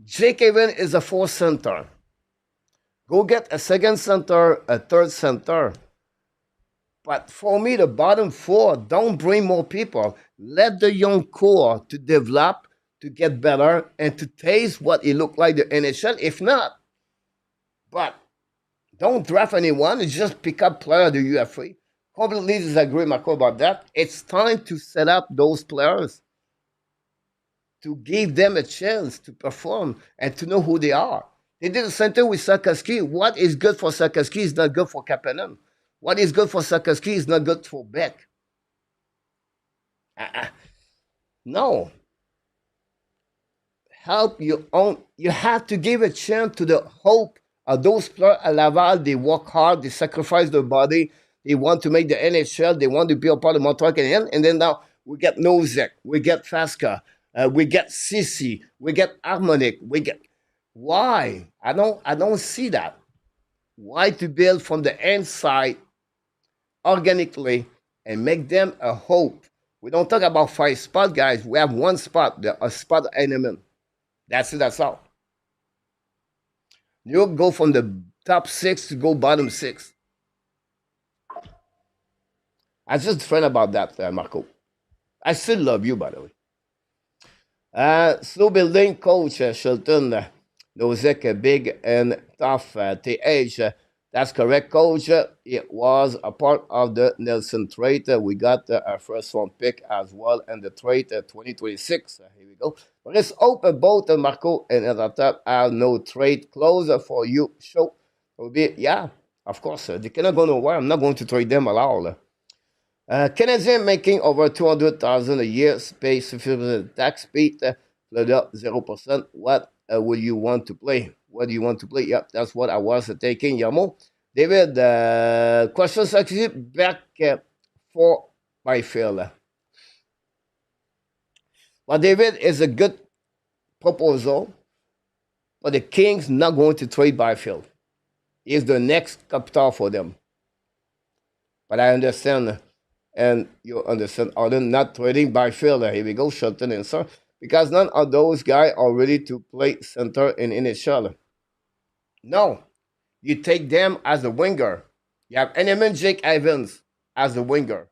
Jake Evans is a fourth center. Go get a second center, a third center. But for me, the bottom four, don't bring more people. Let the young core to develop, to get better, and to taste what it looked like the NHL. If not, but don't draft anyone. Just pick up player the UFA. Completely disagree, Marco, about that. It's time to set up those players, to give them a chance to perform and to know who they are. They did the same thing with Sakaski. What is good for Sakaski is not good for Kapanen. What is good for Sakaski is not good for Beck. No. Help your own. You have to give a chance to the hope of those players at Laval. They work hard. They sacrifice their body. They want to make the NHL. They want to be a part of Montreal Canadiens. And then now we get Nozek. We get Fasca. We get Sissi. We get Harmonic. We get... Why? I don't see that. Why to build from the inside organically and make them a hope? We don't talk about 5 spots, guys. We have 1 spot, a spot element. That's it, that's all. You go from the top 6 to go bottom 6. I just different about that, Marco. I still love you, by the way. Slow building coach, Shelton. Nozek, big and tough. TH, that's correct, coach. It was a part of the Nelson trade. We got our first round pick as well, and the trade 2026. Here we go. But let's open both Marco and Adapter have no trade close for you. Show will be, yeah, of course. They cannot go nowhere. I'm not going to trade them at all. Canadiens making over 200,000 a year, pay sufficient tax paid, 0%. What will you want to play? What do you want to play? Yep, that's what I was taking. Yamo. David, questions actually back for Byfield. Well, David is a good proposal, but the Kings not going to trade Byfield. He's the next capital for them. But I understand, and you understand, other not trading Byfield. Here we go, Shelton and Sir. Because none of those guys are ready to play center in NHL. No. You take them as a winger. You have Eneman Jake Evans as a winger.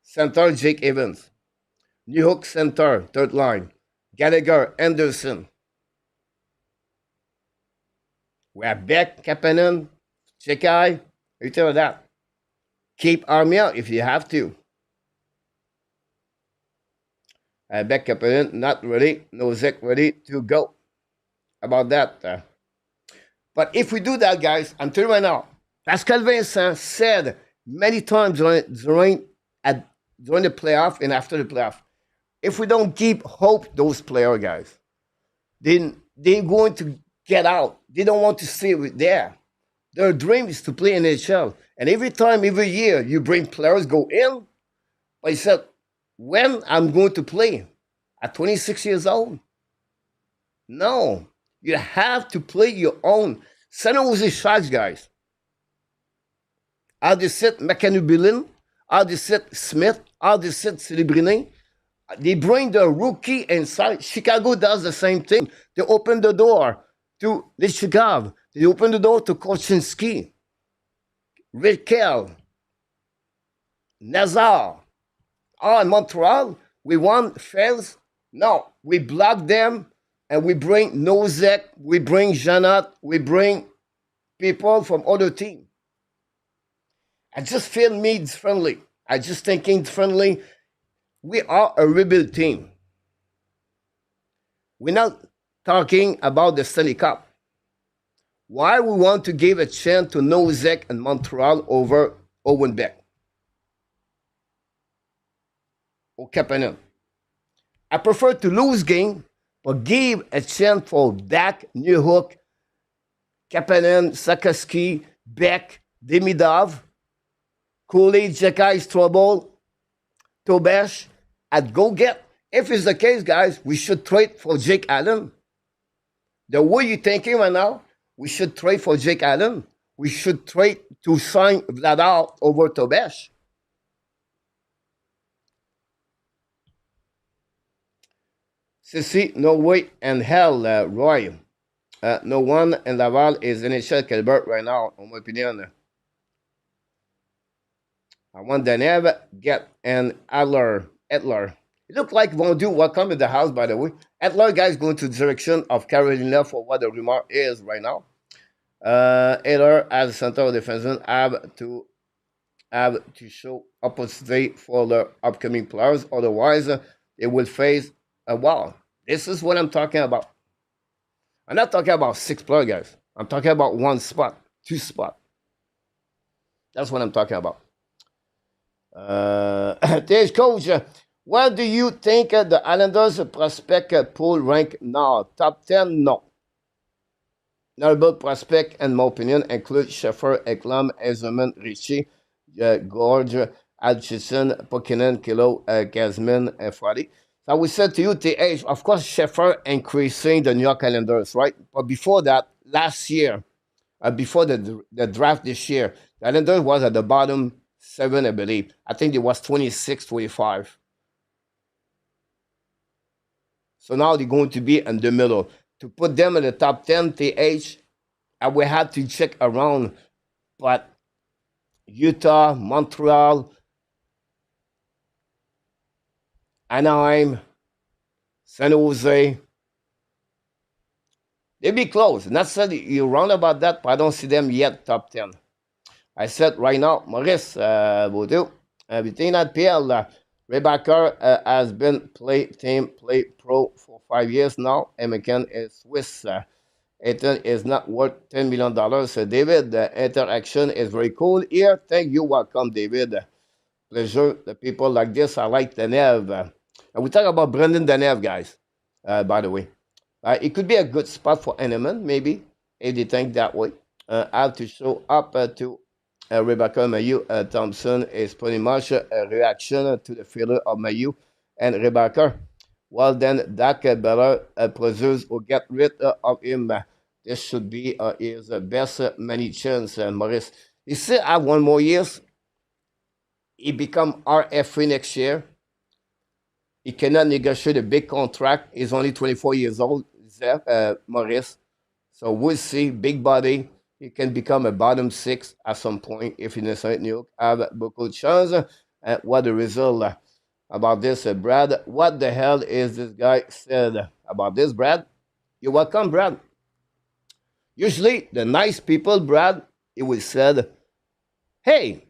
Center Jake Evans. New Hook center, third line. Gallagher, Anderson. We have Beck, Kapanen, Chekai. You tell that. Keep Army out if you have to. Beck, Kapanen, not ready. Nozek ready to go. About that. But if we do that, guys, I'm telling you right now, Pascal Vincent said many times during the playoff and after the playoff, if we don't keep hope those players, guys, then they're going to get out. They don't want to stay there. Their dream is to play in NHL. And every time, every year, you bring players go in, but he said, when I'm going to play? At 26 years old? No. You have to play your own. San Jose Sharks, guys. How they sit McAnubilin, how they sit Smith, how they sit Celebrine. They bring the rookie inside. Chicago does the same thing. They open the door to Chicago. They open the door to Korchinski, Ritkel, Nazar. Oh, in Montreal, we won Fels No, we block them and we bring Nozek, we bring Janot, we bring people from other team. I just feel me differently. I just thinking differently. We are a rebuild team. We're not talking about the Stanley Cup. Why we want to give a chance to Nozek and Montreal over Owen Beck or Kapanen? I prefer to lose game, but give a chance for Dak, Newhook, Kapanen, Sakaski, Beck, Demidov, Cooley, Jekai, Trouble, Tobesh, at go get. If it's the case, guys, we should trade for Jake Allen. The way you're thinking right now, we should trade for Jake Allen. We should trade to sign Vladar over Tobesh. Ceci, no way in hell, Roy. No one in Laval is NHL caliber right now, en mon opinion. I want Danev, get an Adler. It looked like Vondu welcome in the house, by the way. Adler, guys, going to the direction of Carolina for what the rumor is right now. Adler, as center defenseman, have to show opposite for the upcoming players. Otherwise, they will face a wall. This is what I'm talking about. I'm not talking about 6 players, guys. I'm talking about 1 spot, 2 spot. That's what I'm talking about. There's coach. What do you think the Islanders prospect pool rank now? Top 10? No. Notable prospect, in my opinion, include Sheffer, Eklam, Ezelman, Richie, Gorge, Atchison, Pokinen, Kilo, Gazmin, and Friday. So we said to you, TH, of course, Sheffer increasing the New York Islanders, right? But before that, last year, before the draft this year, the Islanders was at the bottom 7, I believe. I think it was 26, 25. So now they're going to be in the middle. To put them in the top 10, TH, I will have to check around. But Utah, Montreal, Anaheim, San Jose, they be close. Not said you're wrong about that, but I don't see them yet top 10. I said right now, Maurice Baudou, between that PL, Rebecca has been play pro for 5 years now. American is Swiss. Ethan is not worth $10 million. So David, the interaction is very cool here. Thank you. Welcome, David. Pleasure. The people like this, I like Danev. And we talk about Brendan Danev, guys, by the way. It could be a good spot for Eneman, maybe, if they think that way. I have to show up to Rebecca Mayu Thompson is pretty much a reaction to the failure of Mayu and Rebecca. Well, then Dak better produce or get rid of him. This should be his best many chance, Maurice. He still have 1 more years. He become RF3 next year. He cannot negotiate a big contract. He's only 24 years old, Maurice. So we'll see. Big body. He can become a bottom 6 at some point if he necessarily New York have beaucoup de chance. What the result about this, Brad? What the hell is this guy said about this, Brad? You're welcome, Brad. Usually, the nice people, Brad, he will said, "Hey,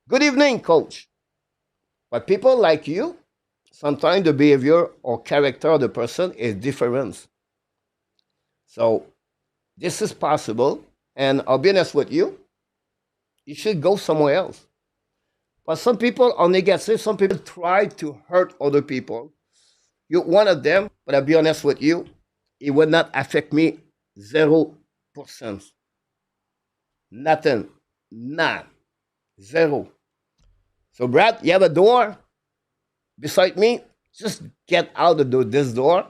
good evening, coach." But people like you, sometimes the behavior or character of the person is different. So this is possible, and I'll be honest with you, you should go somewhere else. But some people are negative, some people try to hurt other people. You're one of them, but I'll be honest with you, it will not affect me 0%. Nothing. None. Zero. So, Brad, you have a door beside me. Just get out of this door.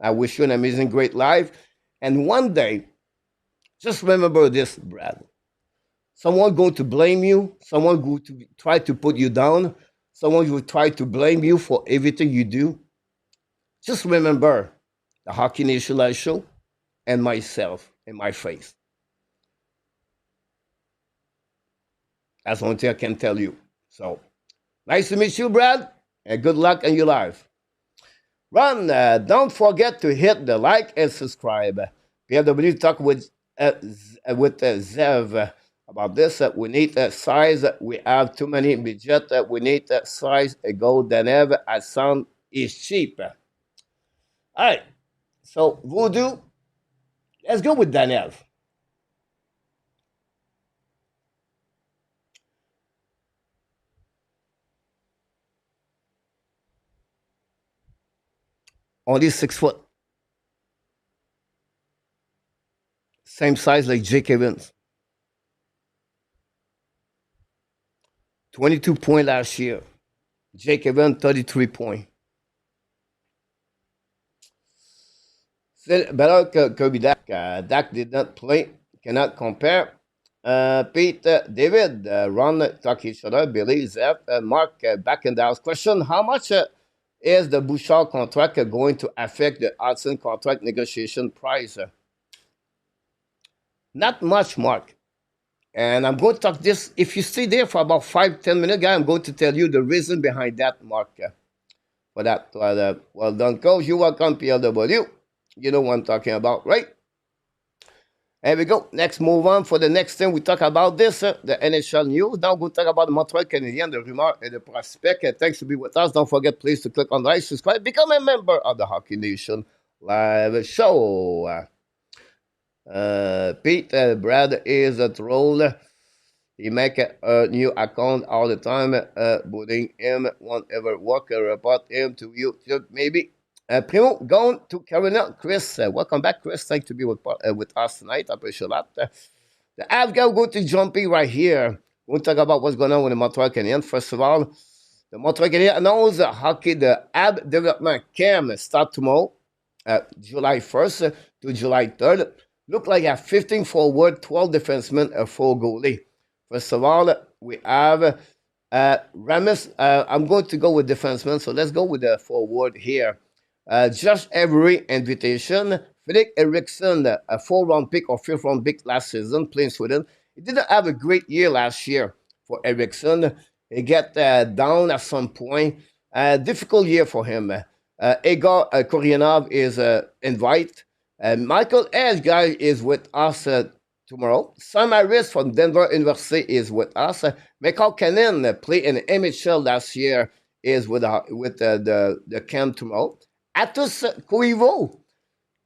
I wish you an amazing, great life. And one day, just remember this, Brad. Someone going to blame you. Someone going to try to put you down. Someone will try to blame you for everything you do. Just remember the Hockey Nation Live Show and myself and my face. That's one thing I can tell you. So, nice to meet you, Brad, and good luck in your life. Run, don't forget to hit the like and subscribe. PLW talk with Zev about this. We need size. We have too many budget. We need size. Go Danev. I sound is cheap. All right. So Voodoo, let's go with Danev. Only 6 foot, same size like Jake Evans. 22 point last year. Jake Evans 33 point. Still better Kirby Dak. Dak did not play. Cannot compare. Pete, David, Ron talk each other. Billy, Zeph, Mark, back in the house. Question: how much is the Bouchard contract going to affect the Hudson contract negotiation price? Not much, Mark. And I'm going to talk this. If you stay there for about 5-10 minutes, guy, I'm going to tell you the reason behind that, Mark. For that, well done, coach. You welcome, PLW. You know what I'm talking about, right? There we go. Next, move on for the next thing. We talk about this, the NHL news. Now we'll talk about the Montreal Canadiens, the rumor and the prospect. Thanks to be with us. Don't forget, please, to click on like, subscribe, become a member of the Hockey Nation live show. Pete, Brad is a troll. He make a new account all the time, putting him won't ever work, report him to YouTube, maybe. Primo, going to Carolina. Chris, welcome back, Chris. Thanks to be with us tonight. I appreciate that. The Avs guy go to Jumpy right here. We'll talk about what's going on with the Montreal Canadiens. First of all, the Montreal Canadiens announced the AB development camp start tomorrow, July 1st to July 3rd. Look like a 15 forward, 12 defensemen, a 4 goalie. First of all, we have Ramis. I'm going to go with defenseman, so let's go with the forward here. Josh Avery invitation. Felix Eriksson, a 4th-round pick or 5th-round pick last season, playing Sweden. He didn't have a great year last year for Eriksson. He got down at some point. Difficult year for him. Igor Koryanov is invite. Michael Edge, guy, is with us tomorrow. Sam Harris from Denver University is with us. Michael Cannon played in the MHL last year, is with the camp tomorrow. Atos Koivu,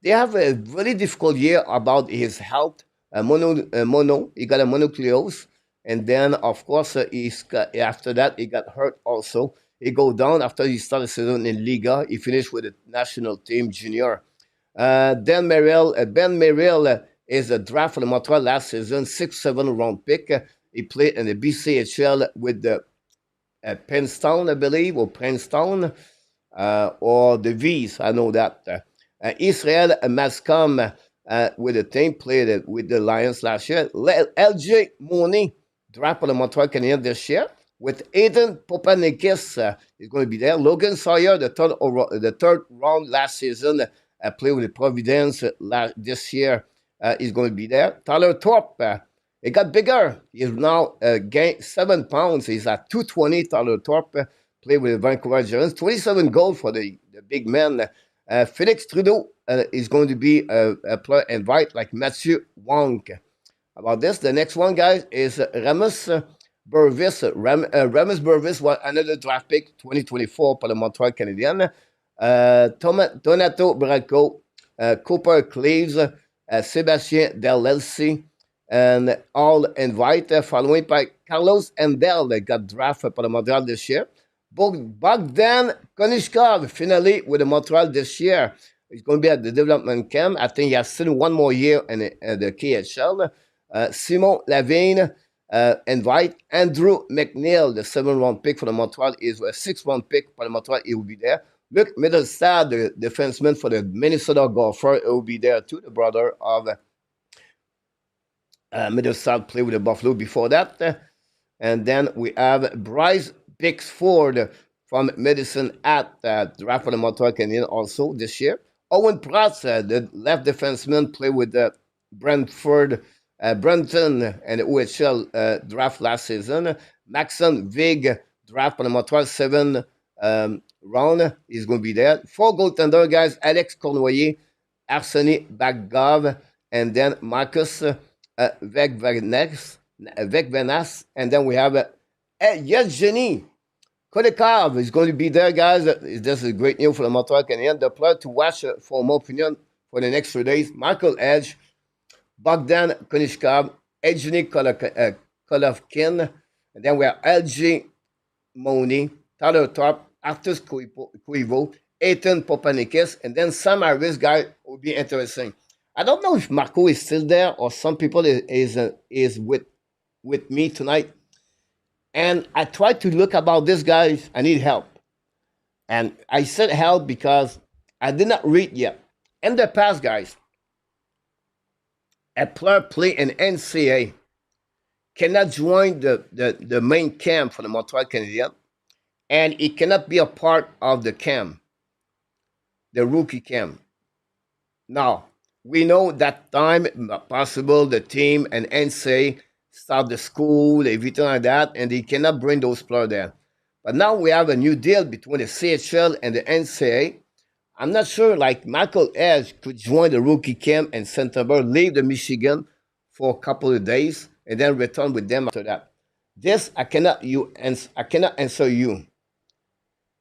they have a very difficult year about his health. Mono, he got a mononucleose. And then, of course, after that, he got hurt also. He go down after he started season in Liga. He finished with the national team junior. Ben Merrill is a draft for the Montreal last season, 6th-7th round pick. He played in the BCHL with the Penstown, I believe, or Princeton, or the V's. I know that. Israel Mascom with the team played with the Lions last year. LJ Mooney draft for the Montreal Canadiens this year. With Aiden Popanikis, is going to be there. Logan Sawyer, the third round last season, played with the Providence this year, is going to be there. Tyler Thorpe, he got bigger. He's now gained 7 pounds. He's at 220. Tyler Thorpe played with the Vancouver Giants. 27 goals for the big man. Felix Trudeau is going to be a player invite like Matthew Wong. About this, the next one, guys, is Ramus Burvis. Ramus Burvis was another draft pick, 2024 for the Montreal Canadiens. Donato Branco, Cooper Cleves, Sebastien Delelsi, and all invite, following by Carlos Endel, got drafted for the Montreal this year. Bogdan Konishkov, finally with the Montreal this year. He's going to be at the development camp. I think he has still one more year in the KHL. Simon Lavigne, invite. Andrew McNeil, the 7th-round pick for the Montreal, is a 6th-round pick for the Montreal. He will be there. Luke Middlestad, the defenseman for the Minnesota Golfer, will be there too. The brother of Middlestad played with the Buffalo before that. And then we have Bryce Bixford from Medicine at draft for the Montreal Canadiens also this year. Owen Pratt, the left defenseman, played with Brentford, Brenton, and the OHL draft last season. Maxon Vig, draft for the Montreal 7th round. He's going to be there. Four goaltender guys: Alex Cournoyer, Arseny Bagov, and then Marcus Vegvenas, and then we have Yevgeny Kodekov is going to be there, guys. This is great news for the Montreal Canadiens. The player to watch for more opinion for the next 3 days: Michael Edge, Bogdan Konishkov, Evgeny Kolovkin, and then we have LG Moni, Tyler Top, Artus Kuivo, Ethan Popanikis, and then Sam Harris guy will be interesting. I don't know if Marco is still there or some people is with me tonight. And I tried to look about this guy. I need help. And I said help because I did not read yet. In the past, guys, a player play in NCAA cannot join the main camp for the Montreal Canadiens, and it cannot be a part of the camp, the rookie camp. Now, we know that time possible the team and NCAA start the school, everything like that, and they cannot bring those players there. But now we have a new deal between the CHL and the NCAA. I'm not sure, like Michael Edge could join the rookie camp in September, leave the Michigan for a couple of days, and then return with them after that. This I cannot answer you.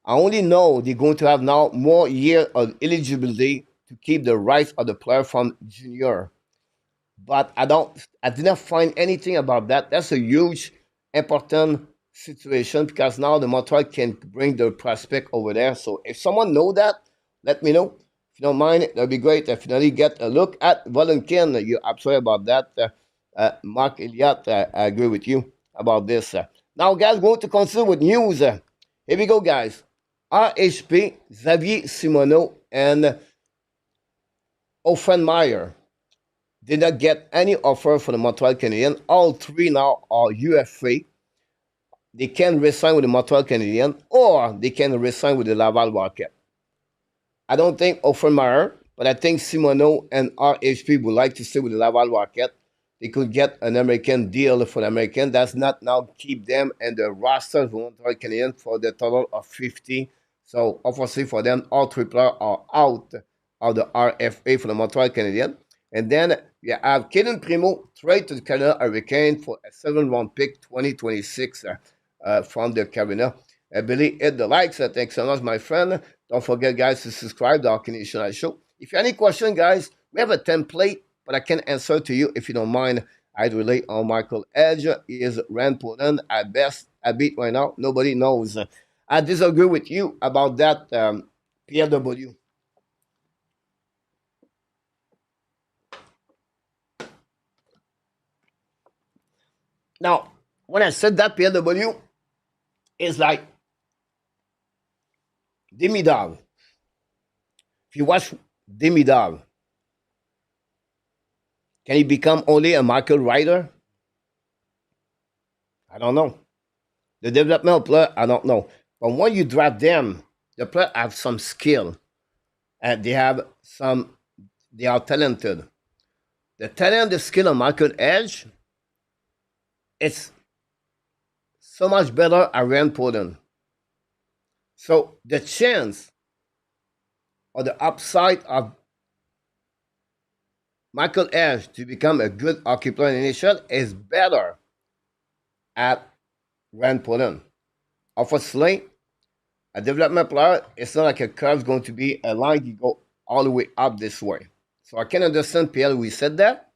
I only know they're going to have now more years of eligibility to keep the rights of the player from junior. But I did not find anything about that. That's a huge important situation because now the Montreal can bring the prospect over there. So if someone know that, let me know. If you don't mind, that'd be great. I finally get a look at Volunkin. You're absolutely about that. Mark Elliott, I agree with you about this. Now, guys, going to consider with news. Here we go, guys. RHP, Xavier Simoneau, and Offenmeyer did not get any offer for the Montreal Canadiens. All three now are UFA. They can resign with the Montreal Canadiens or they can resign with the Laval Rocket. I don't think Offenmeyer, but I think Simoneau and RHP would like to stay with the Laval Rocket. They could get an American deal for the American. That's not now keep them in the roster of the Montreal Canadiens for the total of 50. So obviously for them, all three players are out of the RFA for the Montreal Canadiens. And then you have Kaden Primo trade to the Canada Hurricane for a 7th-round pick 2026 from the Carolina. Billy, hit the likes. Thanks so much, my friend. Don't forget, guys, to subscribe to our Canadian show. If you have any question, guys, we have a template, but I can answer to you if you don't mind. I'd relate on Michael Edge. He is Rand Poland at best. I beat right now. Nobody knows. I disagree with you about that, PLW. Now, when I said that PLW, it's like Demidov. If you watch Demidov, can he become only a Michael Ryder? I don't know. The developmental player, I don't know. But when you draft them, the player have some skill, and they are talented. The talent, the skill of Michael Edge, it's so much better around Poland. So the chance or the upside of Michael Edge to become a good hockey player in the NHL is better at Rand Poland. Obviously, a development player, it's not like a curve going to be a line you go all the way up this way. So I can understand PL, we said that.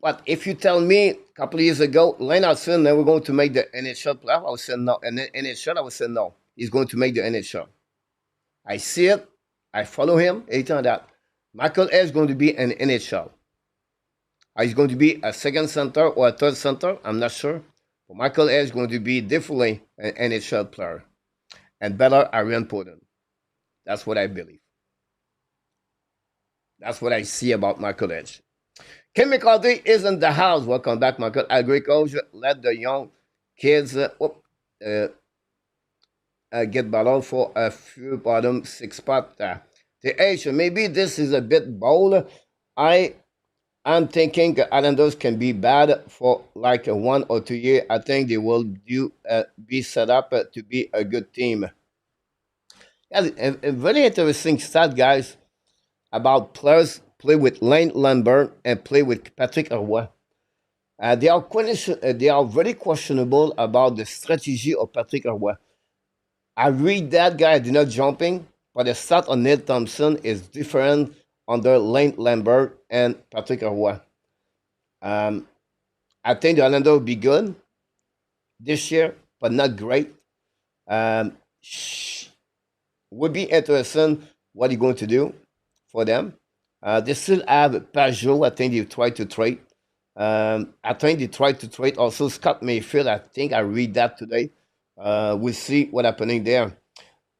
But if you tell me a couple of years ago, Lennartson never going to make the NHL playoff, I would say no. And then NHL, I would say no. He's going to make the NHL. I see it. I follow him. Anything that. Michael Edge is going to be an NHL. He's going to be a second center or a third center. I'm not sure. But Michael Edge is going to be definitely an NHL player. And better Ariane Poden. That's what I believe. That's what I see about Michael Edge. Ken McCarthy is in the house. Welcome back, Michael. Agree, coach. Let the young kids get battle for a few bottom 6 spot. The age, maybe this is a bit bold. I'm thinking Islanders can be bad for like a 1 or 2 year. I think they will be set up to be a good team. Yeah, a very interesting stat, guys, about players play with Lane Lambert and play with Patrick Roy. They are very questionable about the strategy of Patrick Roy. I read that guy did not jumping, but the stat on Neil Thompson is different under Lane Lambert and Patrick Roy. Um, I think the Orlando will be good this year, but not great. Um, would be interesting what he's going to do for them. They still have Pajot. I think they tried to trade. I think they tried to trade also Scott Mayfield. I think I read that today. We'll see what happening there.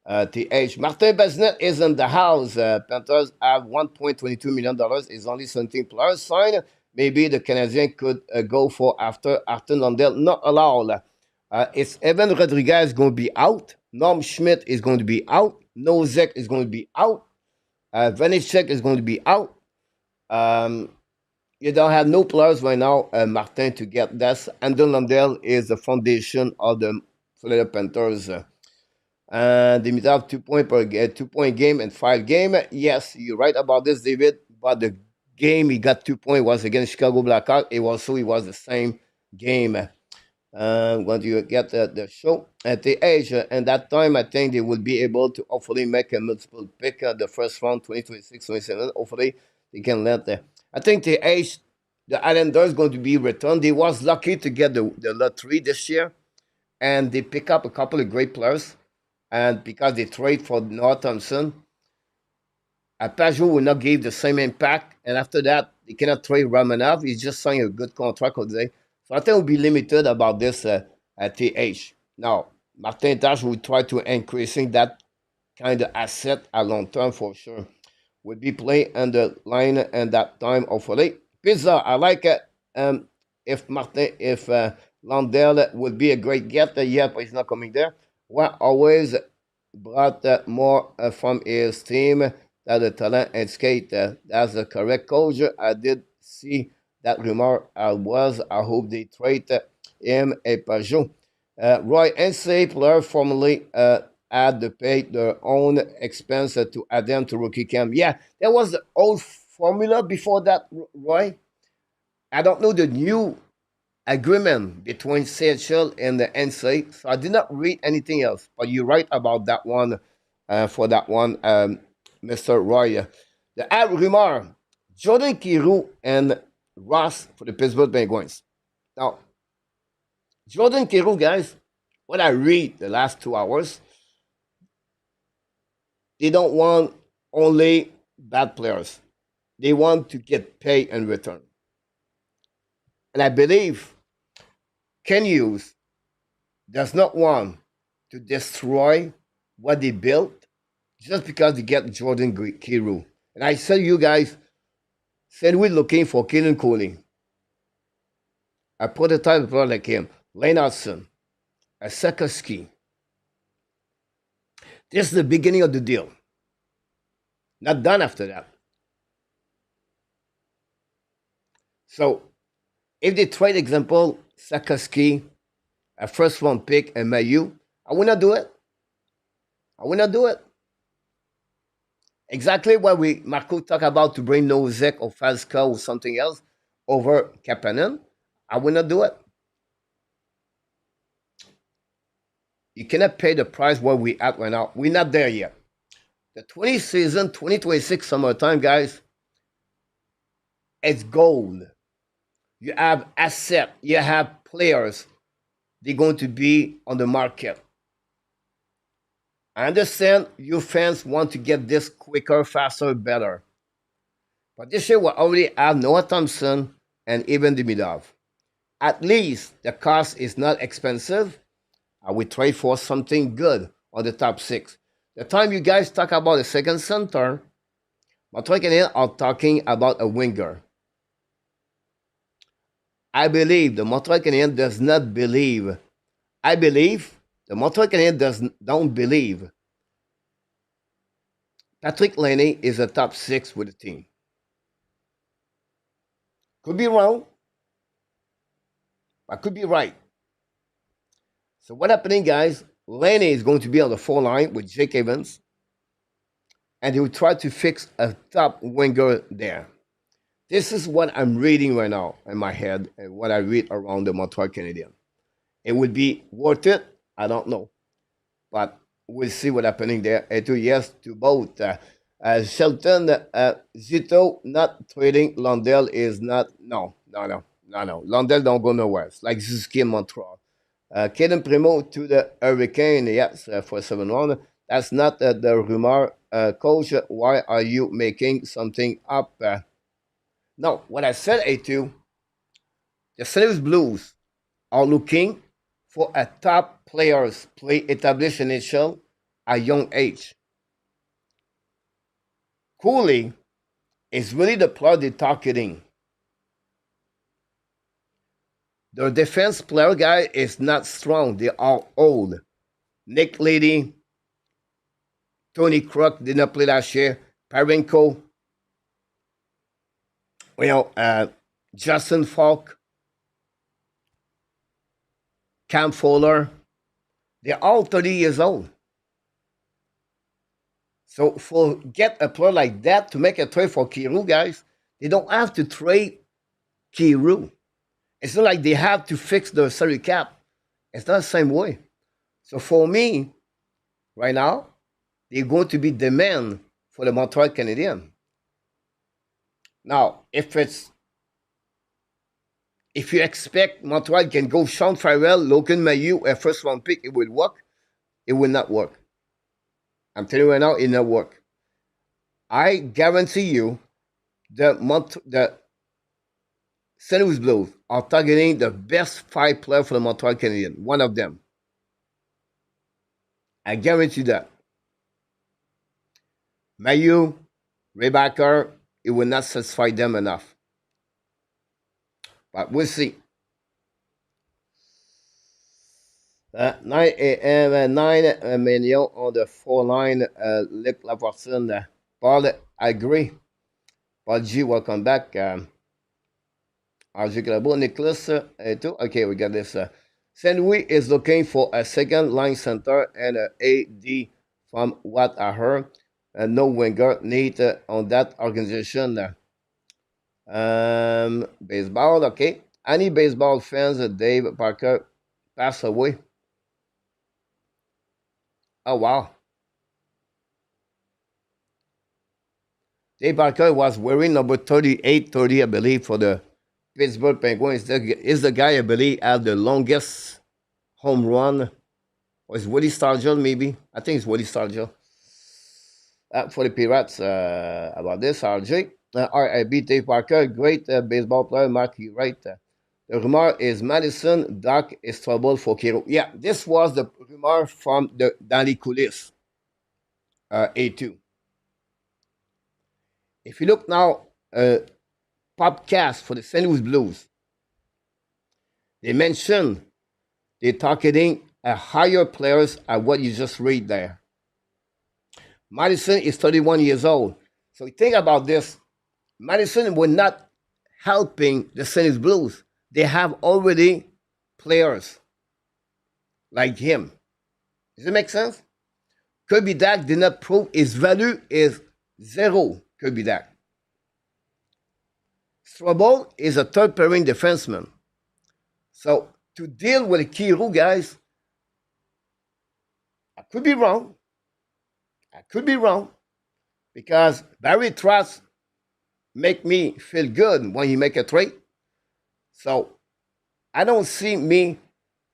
TH. Martin Besnet is in the house. Panthers have $1.22 million. Is only 17 players signed. Maybe the Canadiens could go for after Arthur Lundell. Not allowed. It's Evan Rodriguez going to be out. Norm Schmidt is going to be out. Nozek is going to be out. Vanecek is going to be out. Um, you don't have no players right now, Martin, to get that. Andrew Lundell is the foundation of the Florida Panthers. They might have 2 point per 2 point game and 5 game. Yes, you're right about this, David. But the game he got 2 point was against Chicago Blackhawks. It was the same game. When you get the show at the age, and that time I think they will be able to hopefully make a multiple pick the first round 2026 27. Hopefully they can let the I think the age the Islanders going to be returned. They was lucky to get the lottery this year, and they pick up a couple of great players, and because they trade for Noah Thompson, Pajot will not give the same impact. And after that, they cannot trade Ramanov. He's just signing a good contract today. So I think we'll be limited about this at TH. Now, Martin Tash will try to increasing that kind of asset at long term for sure. Will be playing on the line and that time hopefully. Pizza, I like it. If Landell would be a great get, but he's not coming there. Well, always brought more from his team that the talent and skate. That's the correct coach. I did see that rumor. I hope they trade him a Pajot. Roy NCAA player formerly had to pay their own expense to add them to rookie camp. Yeah, that was the old formula before that, Roy. I don't know the new agreement between CHL and the NCAA, so I did not read anything else. But you're right about that one. For that one, Mr. Roy. The ad rumor: Jordan Kyrou and Ross for the Pittsburgh Penguins. Now, Jordan Kyrou, guys, what I read the last 2 hours, they don't want only bad players. They want to get paid in return. And I believe Kent Hughes does not want to destroy what they built just because they get Jordan Kyrou. And I tell you guys, said we're looking for Keelan Cooley, a prototype player like him, Lennartson, a Sikorsky. This is the beginning of the deal. Not done after that. So, if they trade, example, Sikorsky, a first round pick, and Mayu, I will not do it. I will not do it. Exactly what Marco talked about to bring Nozek or Falska or something else over Kapanen. I will not do it. You cannot pay the price where we at right now. We're not there yet. The 20 season, 2026 summertime, guys, it's gold. You have asset, you have players. They're going to be on the market. I understand you fans want to get this quicker, faster, better. But this year we already have Noah Thompson and even Demidov. At least the cost is not expensive. I will trade for something good on the top six. The time you guys talk about the second center, Montreal Canadiens are talking about a winger. I believe the Montreal Canadiens does not believe. I believe the Montreal Canadiens don't believe Patrick Laine is a top six with the team. Could be wrong. I could be right. So what happening, guys? Laine is going to be on the 4 line with Jake Evans. and they will try to fix a top winger there. This is what I'm reading right now in my head and what I read around the Montreal Canadiens. It would be worth it. I don't know, but we'll see what happening there. And to yes to both. Shelton Zito not trading Lundell is not no. Lundell don't go nowhere. It's like Zuski in Montreal. Caden Primo to the Hurricane, yes, for 7-1. That's not the rumor. Coach, why are you making something up? No, what I said, A2, the St. Louis Blues are looking for a top players play established initial at young age. Cooley is really the player they're targeting. The defense player guy is not strong. They are old. Nick Lady, Tony Kruk did not play last year. Parenko, Justin Falk, Cam Fowler, they're all 30 years old. So for get a player like that to make a trade for Kiru, guys, they don't have to trade Kiru. It's not like they have to fix the salary cap. It's not the same way. So for me, right now, they're going to be demand for the Montreal Canadiens. Now, if you expect Montreal can go Sean Farrell, Logan Mayu, a first round pick, it will work. It will not work. I'm telling you right now, it will not work. I guarantee you the St. Louis Blues are targeting the best 5 players for the Montreal Canadiens. One of them. I guarantee that. Mayu, Rebecca, it will not satisfy them enough. But we'll see. 9 a.m. 9 million on the 4 line. Luc Laportine. Paul, I agree. Paul G, welcome back. RG Clabo, Nicholas, too. Okay, we got this. St. Louis is looking for a second line center and an AD from what I heard. No winger need on that organization. Baseball, okay. Any baseball fans, Dave Parker passed away. Oh, wow. Dave Parker was wearing number 38, 30, I believe, for the Pittsburgh Penguins. Is the guy, I believe, had the longest home run. Or is Woody Stargell, maybe? I think it's Woody Stargell. For the Pirates, about this, RJ. RIB Dave Parker, great baseball player, Mark, you right. The rumor is Madison, Doc is trouble for Kiro. Yeah, this was the rumor from the Danny Coulis, A2. If you look now, podcast for the St. Louis Blues, they mentioned they're targeting a higher players at what you just read there. Madison is 31 years old. So think about this. Madison were not helping the St. Louis Blues. They have already players like him. Does it make sense? Kirby Dack did not prove his value is zero. Kirby Dack. Strobel is a third pairing defenseman. So to deal with Kiru, guys, I could be wrong. Because Barry Trotz make me feel good when he make a trade. So I don't see me,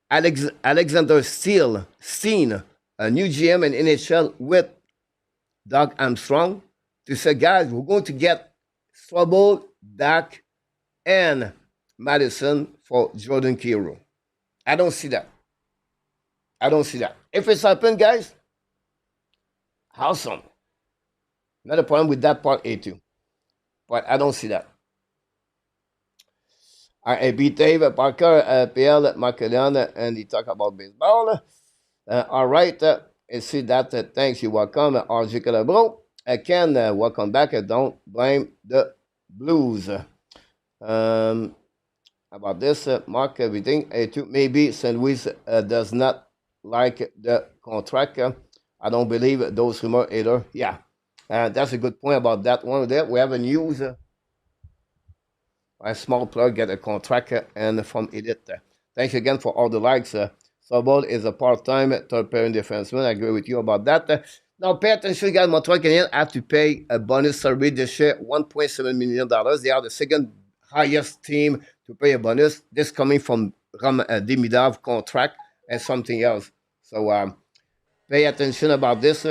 Alexander Steen, a new GM in NHL with Doug Armstrong, to say, guys, we're going to get Strobel, Dak, and Madison for Jordan Kyrou. I don't see that. If it's happened, guys, awesome. Not a problem with that part, A2. But I don't see that. I beat Dave Parker, PL, Macedon, and he talk about baseball. All right. I see that. Thanks. You're welcome, RG Calabro. Ken, welcome back. Don't blame the Blues. About this, Mark, everything. Maybe St. Louis does not like the contract. I don't believe those rumors either. Yeah. That's a good point about that one there. We have a news. A small plug get a contract and from Elite. Thanks again for all the likes. Sobol is a part-time third pairing defenseman. I agree with you about that. Now pay attention, guys. Montreal Canadiens have to pay a bonus salary this year, $1.7 million. They are the second highest team to pay a bonus. This coming from Demidov contract and something else. So pay attention about this.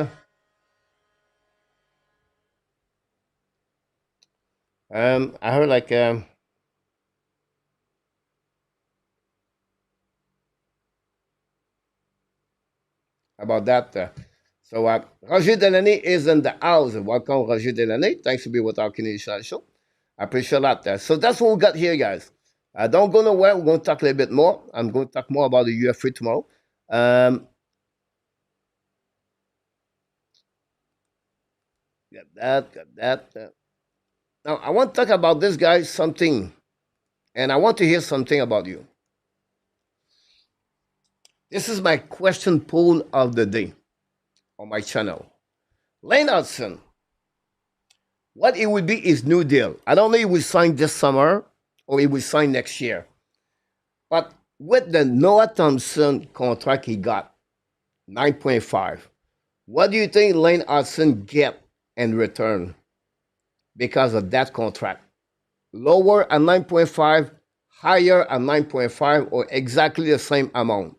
I heard like about that. So Roger Delaney is in the house. Welcome, Roger Delaney. Thanks for being with our Canadian show. I appreciate that. So that's what we got here, guys. Don't go nowhere. We're going to talk a little bit more. I'm going to talk more about the UFC tomorrow. Um, got that. Now, I want to talk about this guy, something, and I want to hear something about you. This is my question poll of the day on my channel. Lane Hudson, what it would be his new deal? I don't know if he will sign this summer or he will sign next year. But with the Noah Thompson contract he got, 9.5, what do you think Lane Hudson get in return because of that contract? Lower at 9.5, higher at 9.5, or exactly the same amount?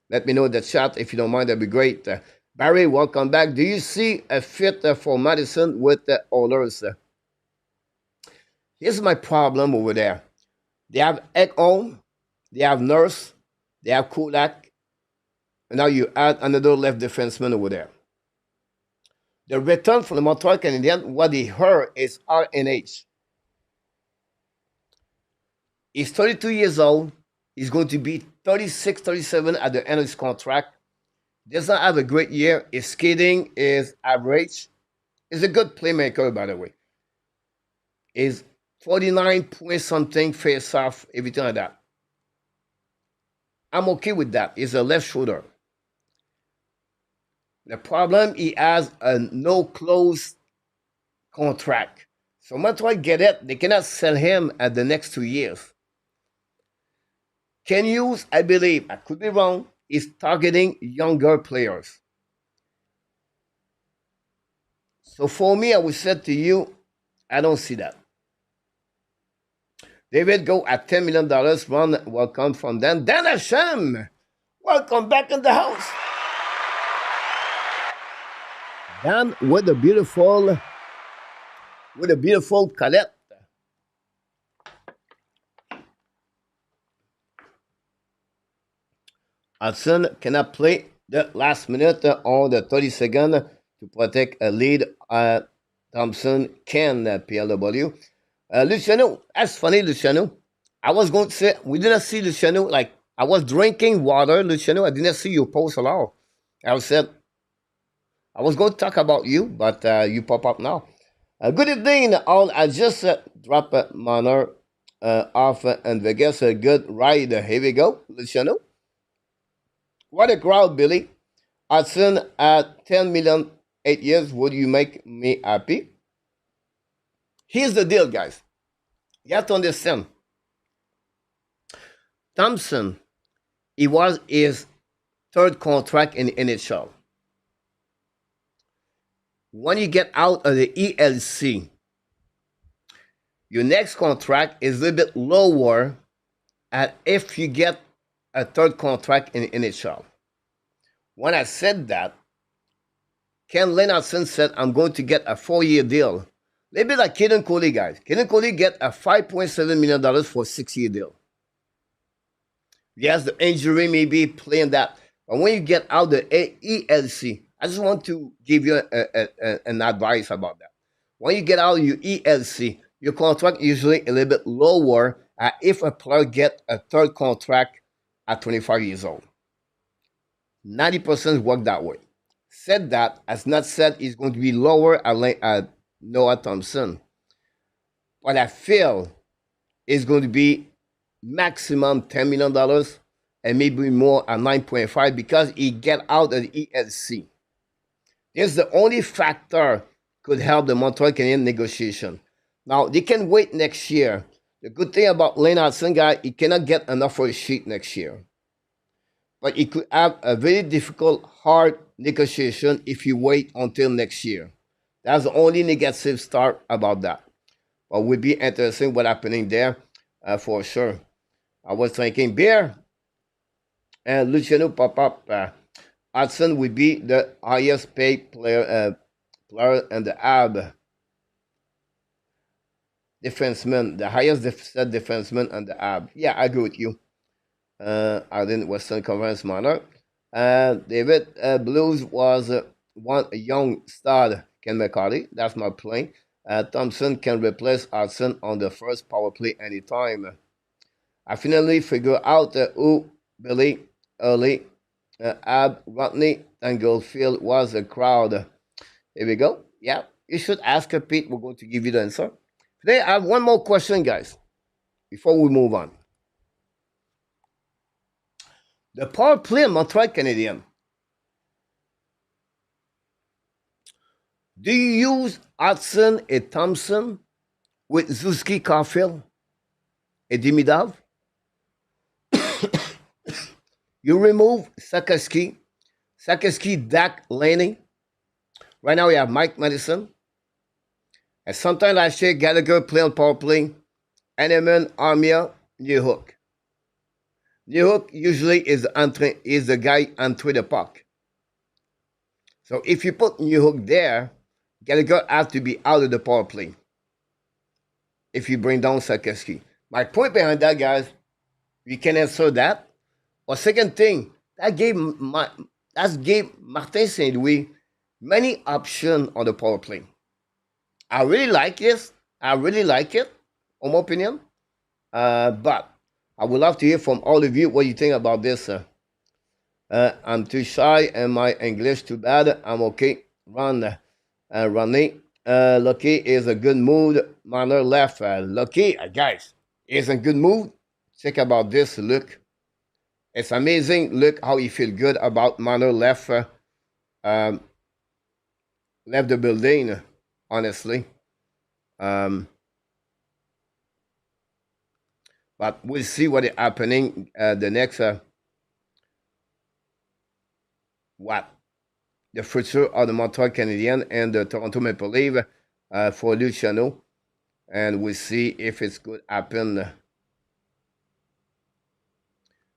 Let me know in the chat if you don't mind. That'd be great. Barry, welcome back. Do you see a fit for Madison with the Oilers? Here's my problem over there. They have Ekholm, they have Nurse, they have Kulak, and now you add another left defenseman over there. The return from the Montreal Canadiens, what he heard is RNH. He's 32 years old. He's going to be 36, 37 at the end of his contract. Does not have a great year. His skating is average. He's a good playmaker, by the way. He's 49 point something face off, everything like that. I'm okay with that. He's a left shoulder. The problem, he has a no close contract. So Montreal get it. They cannot sell him at the next 2 years. Kent Hughes, I believe, I could be wrong, is targeting younger players. So for me, I would say to you, I don't see that. David go at $10 million. Ron, welcome from Dan. Dan Hashem, welcome back in the house. Dan with a beautiful Colette. Hudson cannot play the last minute on the 30-second to protect a lead. Thompson can, PLW. Luciano, that's funny, Luciano. I was going to say, we didn't see Luciano, like, I was drinking water, Luciano. I didn't see you post a lot. I said, I was going to talk about you, but you pop up now. Good evening, all. I just dropped Manor off in Vegas. A good ride. Here we go, Luciano. What a crowd, Billy. Hudson at 10 million, 8 years. Would you make me happy? Here's the deal, guys. You have to understand. Thompson, it was his third contract in the NHL. When you get out of the ELC, your next contract is a little bit lower at if you get a third contract in the NHL. When I said that, Ken Lennartson said, I'm going to get a 4-year deal. A little bit like Kaden Coley, guys. Kaden Coley get a $5.7 million for a 6-year deal. Yes, the injury may be playing that. But when you get out the ELC, I just want to give you an advice about that. When you get out of your ELC, your contract usually a little bit lower if a player get a third contract at 25 years old. 90% work that way. Said that, as not said, is going to be lower at Noah Thompson. But I feel it's going to be maximum $10 million and maybe more at 9.5 because he get out of the ELC. Here's the only factor could help the Montreal Canadiens negotiation. Now, they can wait next year. The good thing about Lane Hudson, guy, he cannot get an offer sheet next year. But he could have a very difficult, hard negotiation if you wait until next year. That's the only negative start about that. But would be interesting what happening there for sure. I was thinking Beer and Luciano pop up. Hudson would be the highest paid player in the AB defenseman, the highest defenseman in the AB. Yeah, I agree with you. I didn't Western Conference manner. David Blues was one young star, Ken McCarty. That's my play. Thompson can replace Hudson on the first power play anytime. I finally figure out who Billy Early, Ab Rodney, and Goldfield was a crowd. Here we go. Yeah, you should ask her, Pete. We're going to give you the answer. Today, I have one more question, guys, before we move on. The power play in Montreal Canadiens. Do you use Hudson and Thompson with Zuski Caulfield and Dimidav? You remove Sakeski, Dak Laney. Right now we have Mike Madison. And sometime last year, Gallagher play on power play. Henneman, Armia, New Hook. New Hook usually is the guy entering the puck. So if you put New Hook there, Gallagher has to be out of the power play. If you bring down Sakeski. My point behind that, guys, we can answer that. Or second thing, that gave Martin St. Louis many options on the power play. I really like this. I really like it, in my opinion. But I would love to hear from all of you what you think about this. I'm too shy and my English too bad. I'm okay. Ronnie. Lucky is a good mood. Manner left. Lucky, guys, is a good mood. Check about this. Look. It's amazing. Look how he feel good about Manner left. Left the building, honestly. But we'll see what is happening the next the future of the Montreal Canadiens and the Toronto Maple Leafs for Luciano, and we'll see if it's good happen.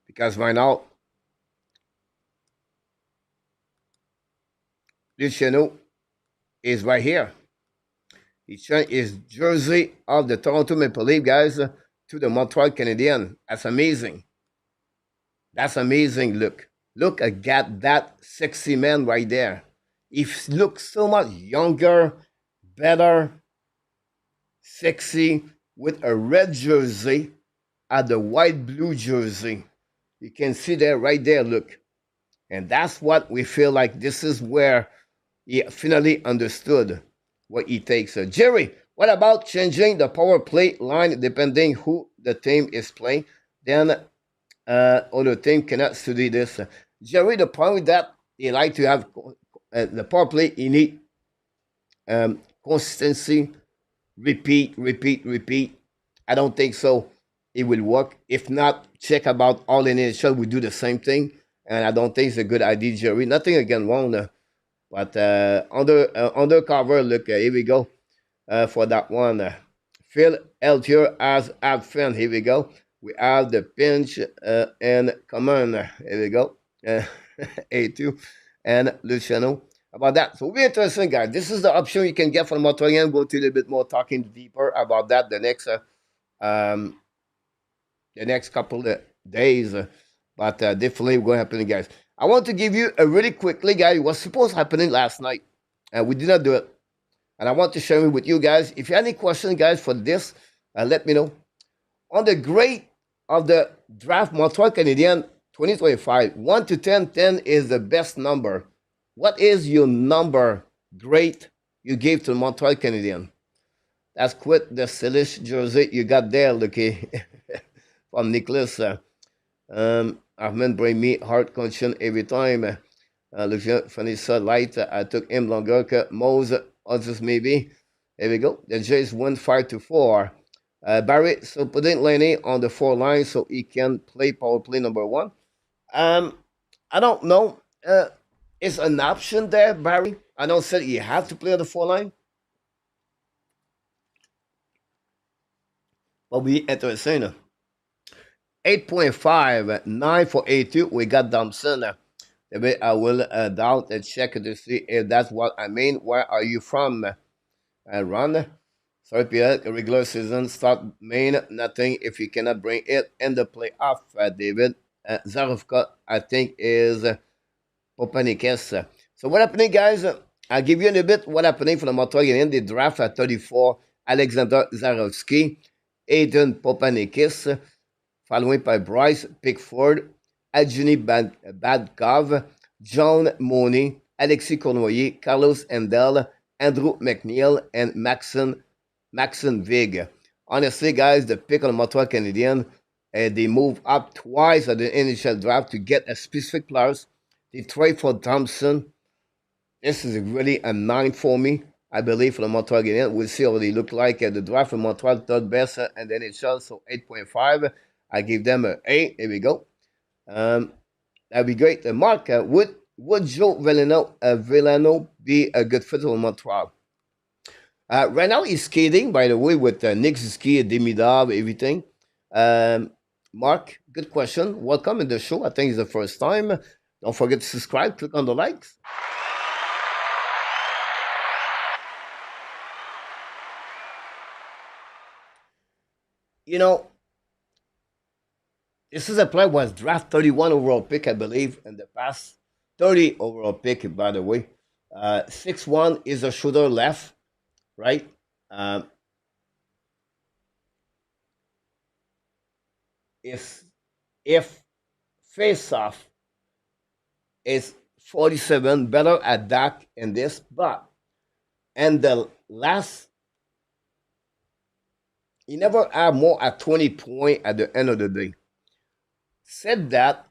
Because right now, Luciano is right here. He's showing his jersey of the Toronto Maple Leafs, guys, to the Montreal Canadiens. That's amazing. That's amazing. Look at that sexy man right there. He looks so much younger, better, sexy, with a red jersey at the white blue jersey. You can see there, right there, look. And that's what we feel like this is where he finally understood what he takes. Jerry, what about changing the power play line depending who the team is playing? Then other team cannot study this. Jerry, the point that he like to have the power play, you need consistency, repeat. I don't think so. It will work. If not, check about all in NHL. We do the same thing, and I don't think it's a good idea, Jerry. Nothing again wrong, but undercover. Look, here we go for that one. Phil Eltier as Abfan. Here we go. We have the pinch and common. Here we go. A2 and Luciano about that. So we're interesting, guys. This is the option you can get from Montreal. Go to a little bit more talking deeper about that the next couple of days. But definitely going to happen, guys. I want to give you a really quickly, guys. It was supposed to happen last night, and we did not do it. And I want to share it with you guys. If you have any questions, guys, for this, let me know. On the grade of the draft, Montreal Canadiens 2025, 1 to 10, 10 is the best number. What is your number grade you gave to Montreal Canadiens? That's quite the stylish jersey you got there, Lucky, from Nicholas. Ahmed bring me heart conscience every time. Lucian Fanisa light. I took him longer. Mose or just maybe. There we go. The Jays win 5-4. Barry, so putting Lenny on the four line so he can play power play number one. Um, I don't know. It's an option there, Barry. I don't say you have to play on the four line, but we interesting. 8.5, 9 for 82. We got Thompson. Maybe I will doubt and check to see if that's what I mean. Where are you from, Ron? Sorry, Pierre. Regular season start Main nothing if you cannot bring it in the playoff, David. Zarovka, I think, is Popanikes. So what happening, guys? I'll give you in a bit what happening for the Montreal Canadiens. They draft at 34 Alexander Zarovsky, Aiden Popanikis, following by Bryce Pickford, Evgeny Badkov, John Mooney, Alexis Cournoyer, Carlos Endel, Andrew McNeil, and Maxon Vig. Honestly, guys, the pick on the Montreal Canadiens, they move up twice at the initial draft to get a specific players. They trade for Thompson. This is really a 9 for me, I believe, for the Montreal Canadiens. We'll see what they look like. The draft for Montreal, third best, and then NHL, so 8.5. I give them an 8. There we go. That'd be great. Mark, would Joe Villano be a good fit for Montreal? Right now, he's skating, by the way, with Nick Ski, Demidov, everything. Mark, good question. Welcome in the show. I think it's the first time. Don't forget to subscribe. Click on the likes. You know, this is a player who was draft 31 overall pick, I believe, in the past. 30 overall pick, by the way. 6'1" is a shooter left, right? If if face off is 47, better at that in this, but and the last he never had more at 20 point at the end of the day. Said that,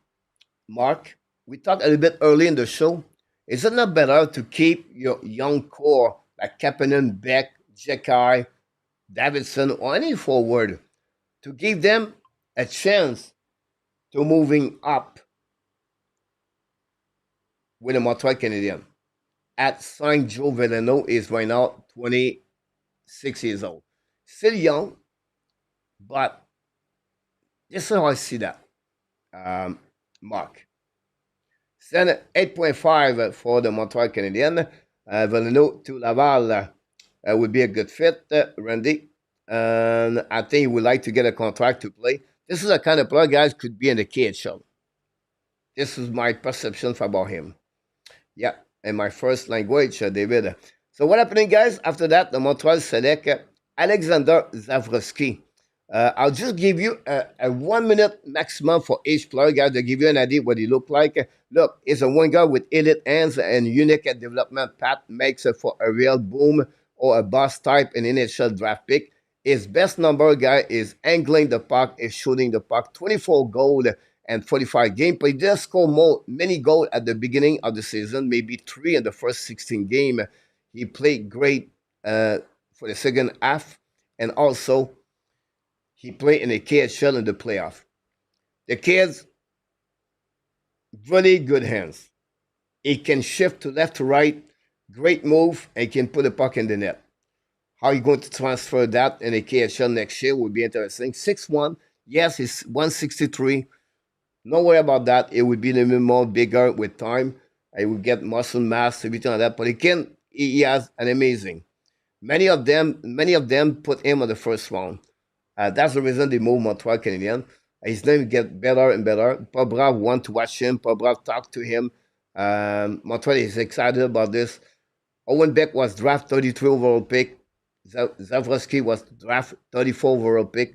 Mark, we talked a little bit early in the show. Is it not better to keep your young core like Kapanen, Beck, Jekai, Davidson, or any forward to give them a chance to moving up with the Montreal Canadiens? At Saint Joe Veleno is right now 26 years old. Still young, but this is how I see that, Mark. Then 8.5 for the Montreal Canadiens. Veleno to Laval would be a good fit, Randy. And I think he would like to get a contract to play. This is a kind of player, guys, could be in the KHL. This is my perception about him. Yeah, in my first language, David. So what happening, guys? After that, the Montreal select Alexander Zavrowski. I'll just give you a 1 minute maximum for each player, guys, to give you an idea what he look like. Look, he's a winger with elite hands and unique development path, makes it for a real boom or a bust type in NHL draft pick. His best number, guy, is angling the puck, is shooting the puck. 24 goal and 45 game. But he did score many goals at the beginning of the season, maybe 3 in the first 16 game. He played great for the second half, and also he played in the KHL in the playoff. The kid's really good hands. He can shift to left to right, great move, and can put the puck in the net. How are you going to transfer that in the KHL next year would be interesting. 6'1", yes, he's 163. No worry about that. It would be a little bit more bigger with time. He would get muscle mass, everything like that. But he has an amazing. Many of them put him on the first round. That's the reason they moved Montreal Canadiens. His name get better and better. Pobra want to watch him. Pobra talk to him. Montreal is excited about this. Owen Beck was draft 33 overall pick. Zavrowski was draft 34 overall pick.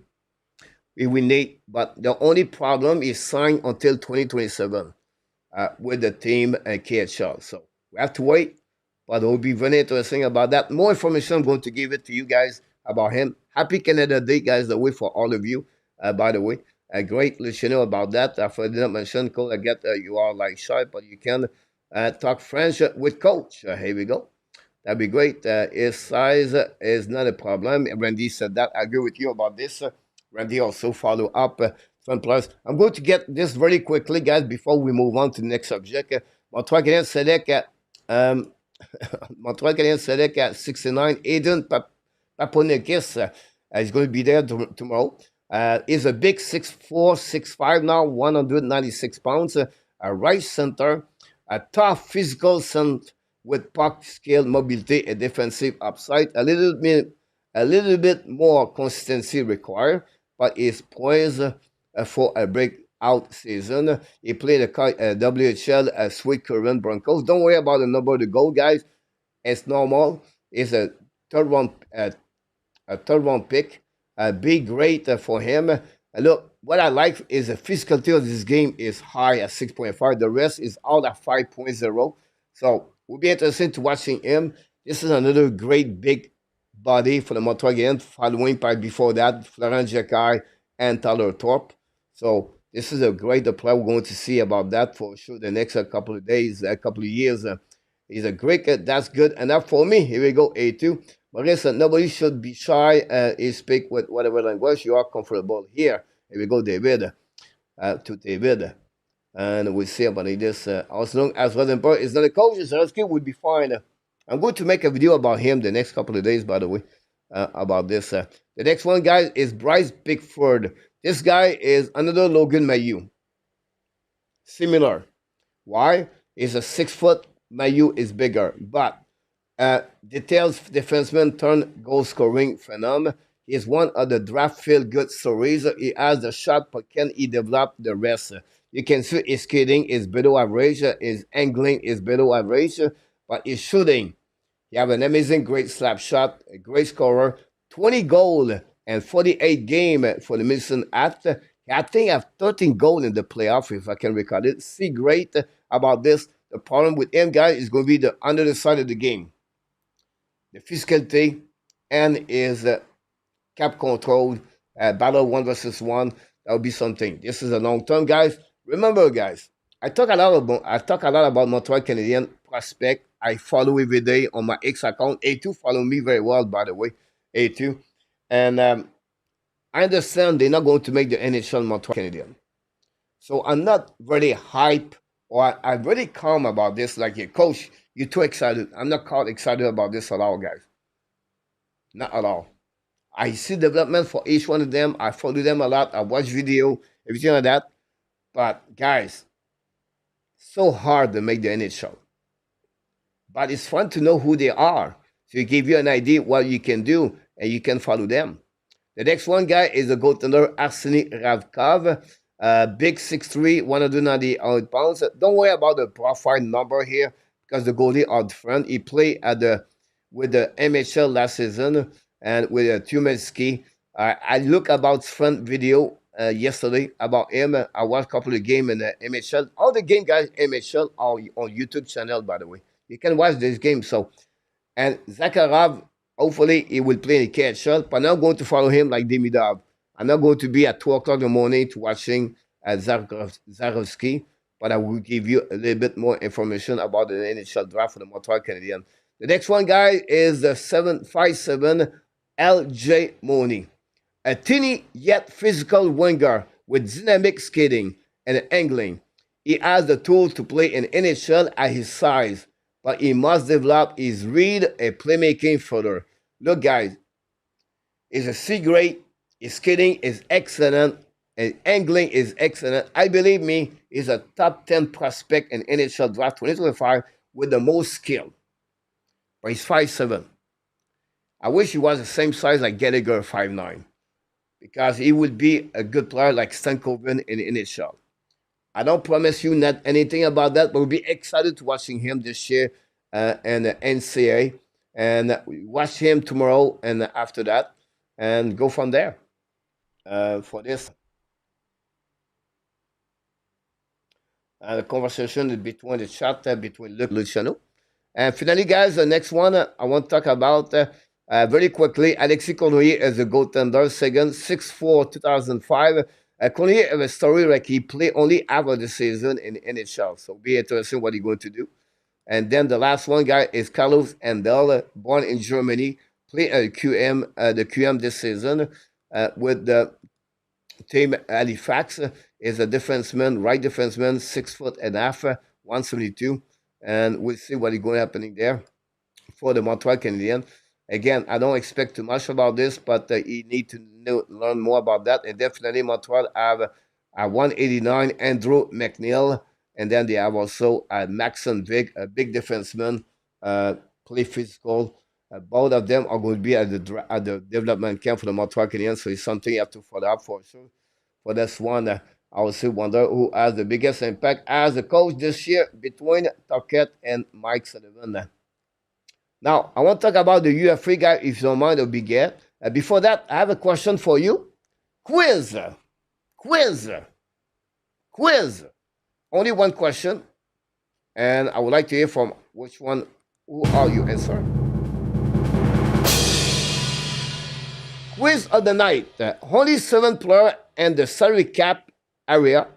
We will need, but the only problem is signed until 2027 with the team and KHL. So we have to wait, but it will be very interesting about that. More information I'm going to give it to you guys about him. Happy Canada Day, guys, the way for all of you, by the way. A great listener about that. I did not mention, Cole, I get you are like shy, but you can talk French with Coach. Here we go. That'd be great. His size is not a problem. Randy said that. I agree with you about this. Randy also follow up Fun Plus. I'm going to get this very quickly, guys, before we move on to the next subject. Montreal Canadiens select um, Montreal Canadiens select at 69. Aiden Paponikis is going to be there tomorrow. He's a big 6'4", 6'5" now, 196 pounds. A right center, a tough physical center with puck skill, mobility, and defensive upside. A little bit more consistency required, but is poised for a breakout season. He played a WHL Sweet Current Broncos. Don't worry about the number of the goal, guys. It's normal. It's third round, a third round pick. A big rate for him. Look, what I like is the physicality of this game is high at 6.5. The rest is all at 5.0. So we'll be interested to watching him. This is another great big body for the Montreal Canadiens, following by before that Florent Jacquet and Tyler Thorpe. So this is a great player we're going to see about that for sure the next couple of days, a couple of years. He's a great kid. That's good enough for me. Here we go, A2. But listen, nobody should be shy. You speak with whatever language you are comfortable here. Here we go, David. To David. And we'll see about this. As long as Rosenberg is not a coach, Zelensky would be fine. I'm going to make a video about him the next couple of days, by the way, about this. The next one, guys, is Bryce Bickford. This guy is another Logan Mailloux. Similar. Why? He's a 6 foot. Mailloux is bigger, but details defenseman turned goal scoring phenomenon. He is one of the draft feel good stories. He has the shot, but can he develop the rest? You can see his skating is below average, his angling is below average, but his shooting, he have an amazing, great slap shot, a great scorer, 20 goal and 48 game for the Minnesota at. I think I have 13 goals in the playoff, if I can recall it. See great about this. The problem with him, guys, is going to be the under the side of the game. The physicality and his cap control, battle 1 versus 1. That would be something. This is a long term, guys. Remember, guys, I talk a lot about Montreal Canadiens prospect. I follow every day on my X account. A2 follow me very well, by the way. A2. And I understand they're not going to make the NHL Montreal Canadiens. So I'm not very hype or I'm very calm about this. Like, yeah, coach, you're too excited. I'm not excited about this at all, guys. Not at all. I see development for each one of them. I follow them a lot. I watch video, everything like that. But guys, so hard to make the NHL. But it's fun to know who they are. So it gives you an idea what you can do and you can follow them. The next one, guy, is the goaltender Arseny Ravkov. Big 6'3", 198 pounds. Don't worry about the profile number here because the goalie out front. He played with the MHL last season and with Tumelski. I look about front video yesterday about him. I watched a couple of games in the MHL. All the game, guys, MHL are on YouTube channel, by the way. You can watch this game. So, and Zakharov, hopefully he will play in the KHL, but I'm not going to follow him like Demidov. I'm not going to be at 2 o'clock in the morning to watching Zarovsky, but I will give you a little bit more information about the NHL draft for the Montreal Canadiens. The next one, guy, is the 757 LJ Money. A teeny yet physical winger with dynamic skating and angling. He has the tools to play in NHL at his size, but he must develop his read and playmaking further. Look, guys, he's a C grade. His skating is excellent. His angling is excellent. I believe me, he's a top 10 prospect in NHL draft 2025 with the most skill. But he's 5'7". I wish he was the same size like Gallagher, 5'9", because he would be a good player like Stankoven in NHL. I don't promise you not anything about that, but we'll be excited to watching him this year in the NCAA, and watch him tomorrow and after that, and go from there. For this, the conversation between the chat between Luciano. And finally, guys, the next one I want to talk about very quickly. Alexis Cournoyer is a goaltender, second, 6'4", 2005. Cournoyer have a story like he played only half of the season in NHL, so be interesting what he's going to do. And then the last one guy is Carlos Endel, born in Germany, play the QM this season with the team Halifax. Is a defenseman, right defenseman, 6 foot and a half, 172, and we'll see what is going to happening there for the Montreal Canadiens. Again, I don't expect too much about this, but you need to learn more about that. And definitely Montreal have a 189 Andrew McNeil, and then they have also Maxon Vig, a big defenseman, play physical. Both of them are going to be at the development camp for the Montreal Canadiens, so it's something you have to follow up for sure. For this one, I also wonder who has the biggest impact as a coach this year between Tuckett and Mike Sullivan. Now, I want to talk about the UFA guy, if you don't mind, or big get. Before that, I have a question for you. Quiz. Quiz. Quiz. Only one question. And I would like to hear from which one, who are you answer. Quiz of the night. Only 7 players in the salary cap era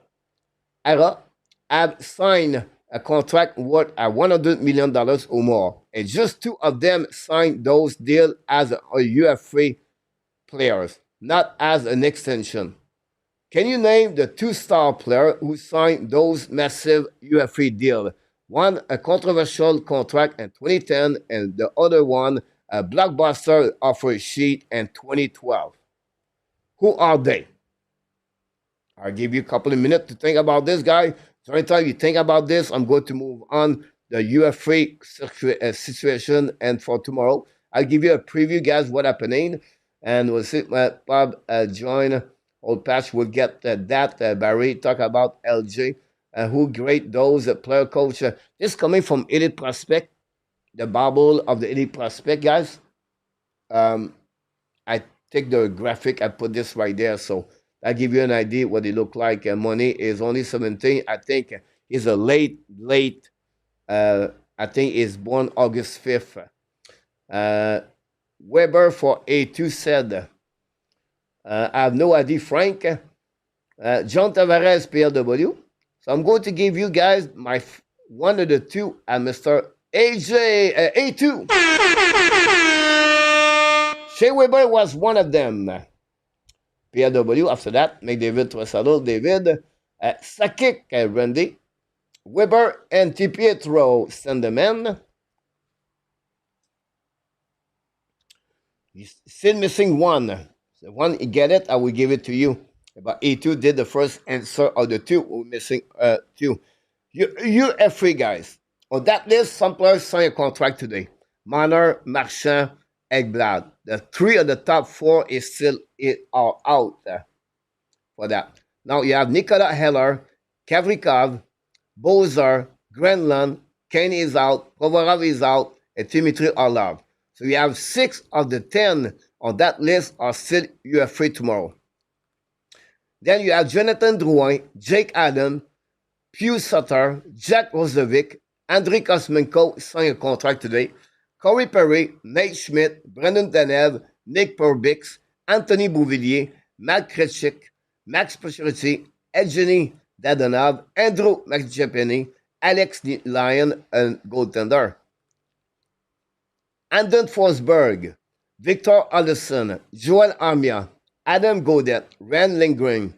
have signed a contract worth $100 million or more. And just 2 of them signed those deals as a UFA players, not as an extension. Can you name the 2 star players who signed those massive UFA deals? One, a controversial contract in 2010, and the other one, a blockbuster offer sheet in 2012. Who are they? I'll give you a couple of minutes to think about this, guy. So anytime you think about this, I'm going to move on the UFA situation. And for tomorrow, I'll give you a preview, guys, what happening. And we'll see Bob join. Old Patch will get that. Barry talk about LJ. Who great those player coach. This coming from Elite Prospect, the bubble of the Elite Prospect, guys. I take the graphic, I put this right there. So I give you an idea what it look like. Money is only 17. I think he's a late. I think he's born August 5th. Weber for A2 said, I have no idea, Frank. John Tavares, PLW. So I'm going to give you guys my one of the 2 and Mr. AJ A2. Shea Weber was one of them. PLW, after that, McDavid, Tressado, David, Sakic, Randy, Weber, and T. Pietro, Sandeman. You're still missing one. So one, you get it, I will give it to you. But A2 did the first answer of the 2. We're missing 2. You're free, guys. On that list, some players signed a contract today. Marner, Marchand, Ekblad. The 3 of the top 4 is still are out for that. Now you have Nikola Heller, Kavrikov, Bozar, Grenland, Kane is out, Provorov is out, and Dimitri Orlov. So you have 6 of the 10 on that list are still UFA tomorrow. Then you have Jonathan Drouin, Jake Allen, Pew Sutter, Jack Rozovic, Andrei Kosmenko signed a contract today. Corey Perry, Nate Schmidt, Brendan Tanev, Nick Perbix, Anthony Bouvillier, Matt Kretschik, Max Pacioretty, Evgeny Dadonov, Andrew McJepeny, Alex Lyon, and goaltender. Andon Forsberg, Victor Allison, Joel Armia, Adam Godet, Ren Lindgren,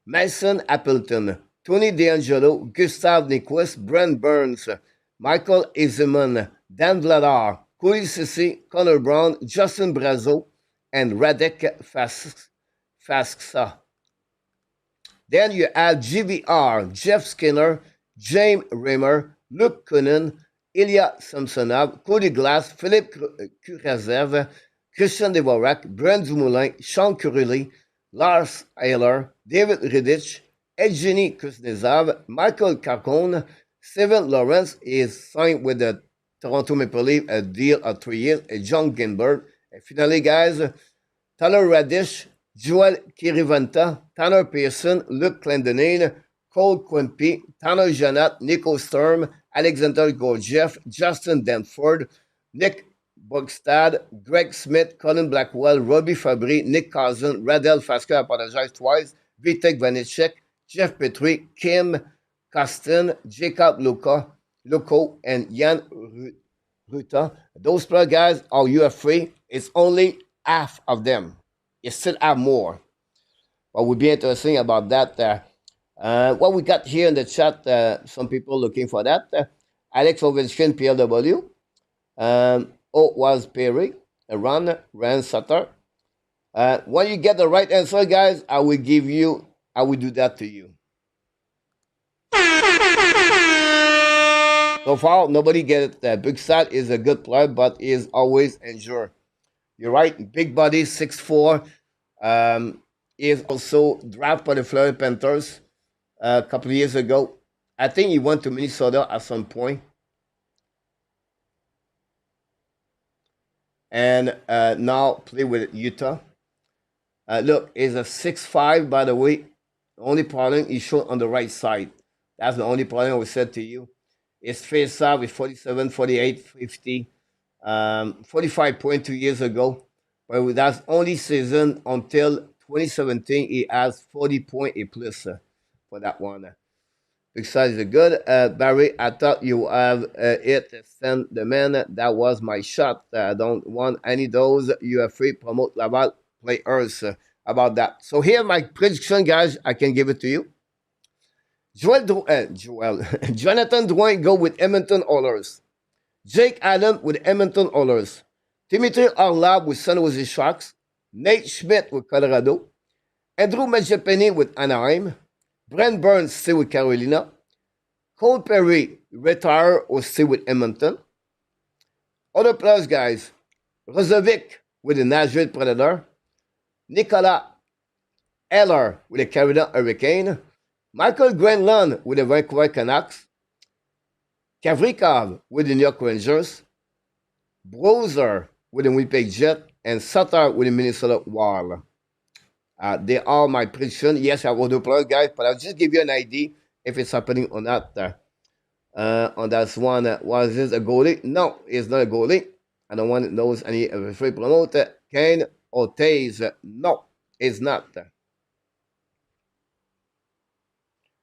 Mason Appleton, Tony DeAngelo, Gustav Nyquist, Brent Burns, Michael Ezeman, Dan Vladar, Kuli Sissi, Connor Brown, Justin Brazo, and Radek Fasksa. Then you have GVR, Jeff Skinner, James Rimmer, Luke Kunin, Ilya Samsonov, Cody Glass, Philippe Kurazev, Christian Dvorak, Brent Dumoulin, Sean Curley, Lars Eiler, David Riddich, Evgeny Kuznetsov, Michael Carcone, Steven Lawrence is signed with the Toronto Maple Leafs a deal of 3 years, and John Ginberg. And finally, guys, Tyler Radish, Joel Kirivanta, Tanner Pearson, Luke Clendenane, Cole Quimby, Tanner Janat, Nico Sturm, Alexander Gorgiev, Justin Danford, Nick Bogstad, Greg Smith, Colin Blackwell, Robbie Fabry, Nick Cousin, Radel Fasker, I apologize twice, Vitek Vanecek, Jeff Petrie, Kim Costin, Jacob Luka, Loco, and Ruta. Those players, guys, are UF3. It's only half of them. You still have more. What would be interesting about that? What we got here in the chat, some people looking for that. Alex Ovechkin, PLW. O was Perry, Ran Sutter. When you get the right answer, guys, I will do that to you. So far, nobody get it. Big Sat is a good player, but is always injured. You're right. Big body, 6'4". Is also drafted by the Florida Panthers a couple of years ago. I think he went to Minnesota at some point. And now play with Utah. Look, he's a 6'5", by the way. The only problem is short on the right side. That's the only problem we said to you. His face off with 47, 48, 50, 45 points 2 years ago. But with that only season until 2017, he has 40 point a plus for that one. Big size is good. Barry, I thought you have it. Send the man. That was my shot. I don't want any of those. You are free. Promote Laval players about that. So here my prediction, guys. I can give it to you. Jonathan Drouin go with Edmonton Oilers. Jake Allen with Edmonton Oilers. Dimitri Orlov with San Jose Sharks. Nate Schmidt with Colorado. Andrew Mangiapane with Anaheim. Brent Burns stay with Carolina. Cole Perry retire or stay with Edmonton. Other players, guys. Rozovic with the Nashville Predator. Nicolas Eller with the Carolina Hurricane. Michael Granlund with the Vancouver Canucks. Kavrikov with the New York Rangers. Brozer with the Winnipeg Jet. And Sutter with the Minnesota Wild. They are my prediction. Yes, I will do players, guys, but I'll just give you an idea if it's happening or not. On that one, was this a goalie? No, it's not a goalie. I don't want to know any free promoter. Kane or Taze? No, it's not.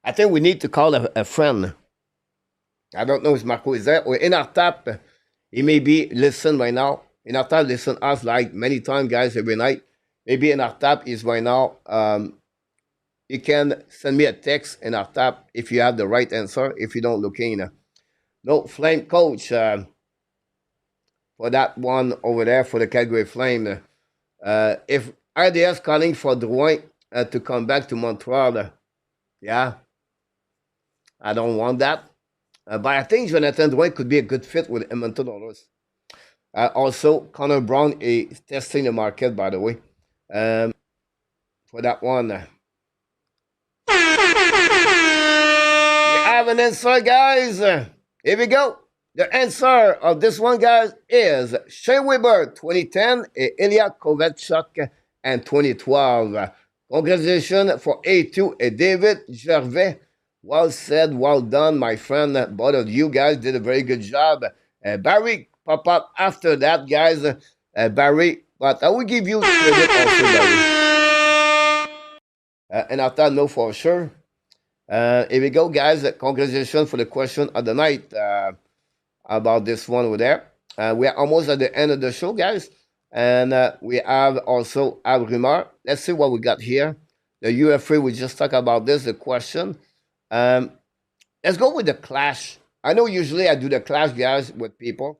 I think we need to call a friend. I don't know if Marco is there or in our tap. He may be listen right now. In our tap, listen us like many times, guys, every night. Maybe in our tap is right now. You can send me a text in our tap if you have the right answer. If you don't, looking. No, Flame Coach for that one over there for the Calgary Flame. If RDS calling for Drouin to come back to Montreal, yeah, I don't want that. But I think Jonathan Drouin could be a good fit with Edmonton Oilers. Also, Connor Brown is testing the market, by the way. For that one. We have an answer, guys. Here we go. The answer of this one, guys, is Shea Weber, 2010, and Ilya Kovalchuk, and 2012. Congratulations for A2 and David Gervais. Well said, well done, my friend. Both of you guys did a very good job. Barry pop up after that, guys. Barry, but I will give you credit also, Barry. And I thought no for sure. Here we go, guys. Congratulations for the question of the night about this one over there. We are almost at the end of the show, guys. And we have also a rumor. Let's see what we got here. The UF3, we just talked about this, the question. Let's go with the clash. I know usually I do the clash, guys, with people.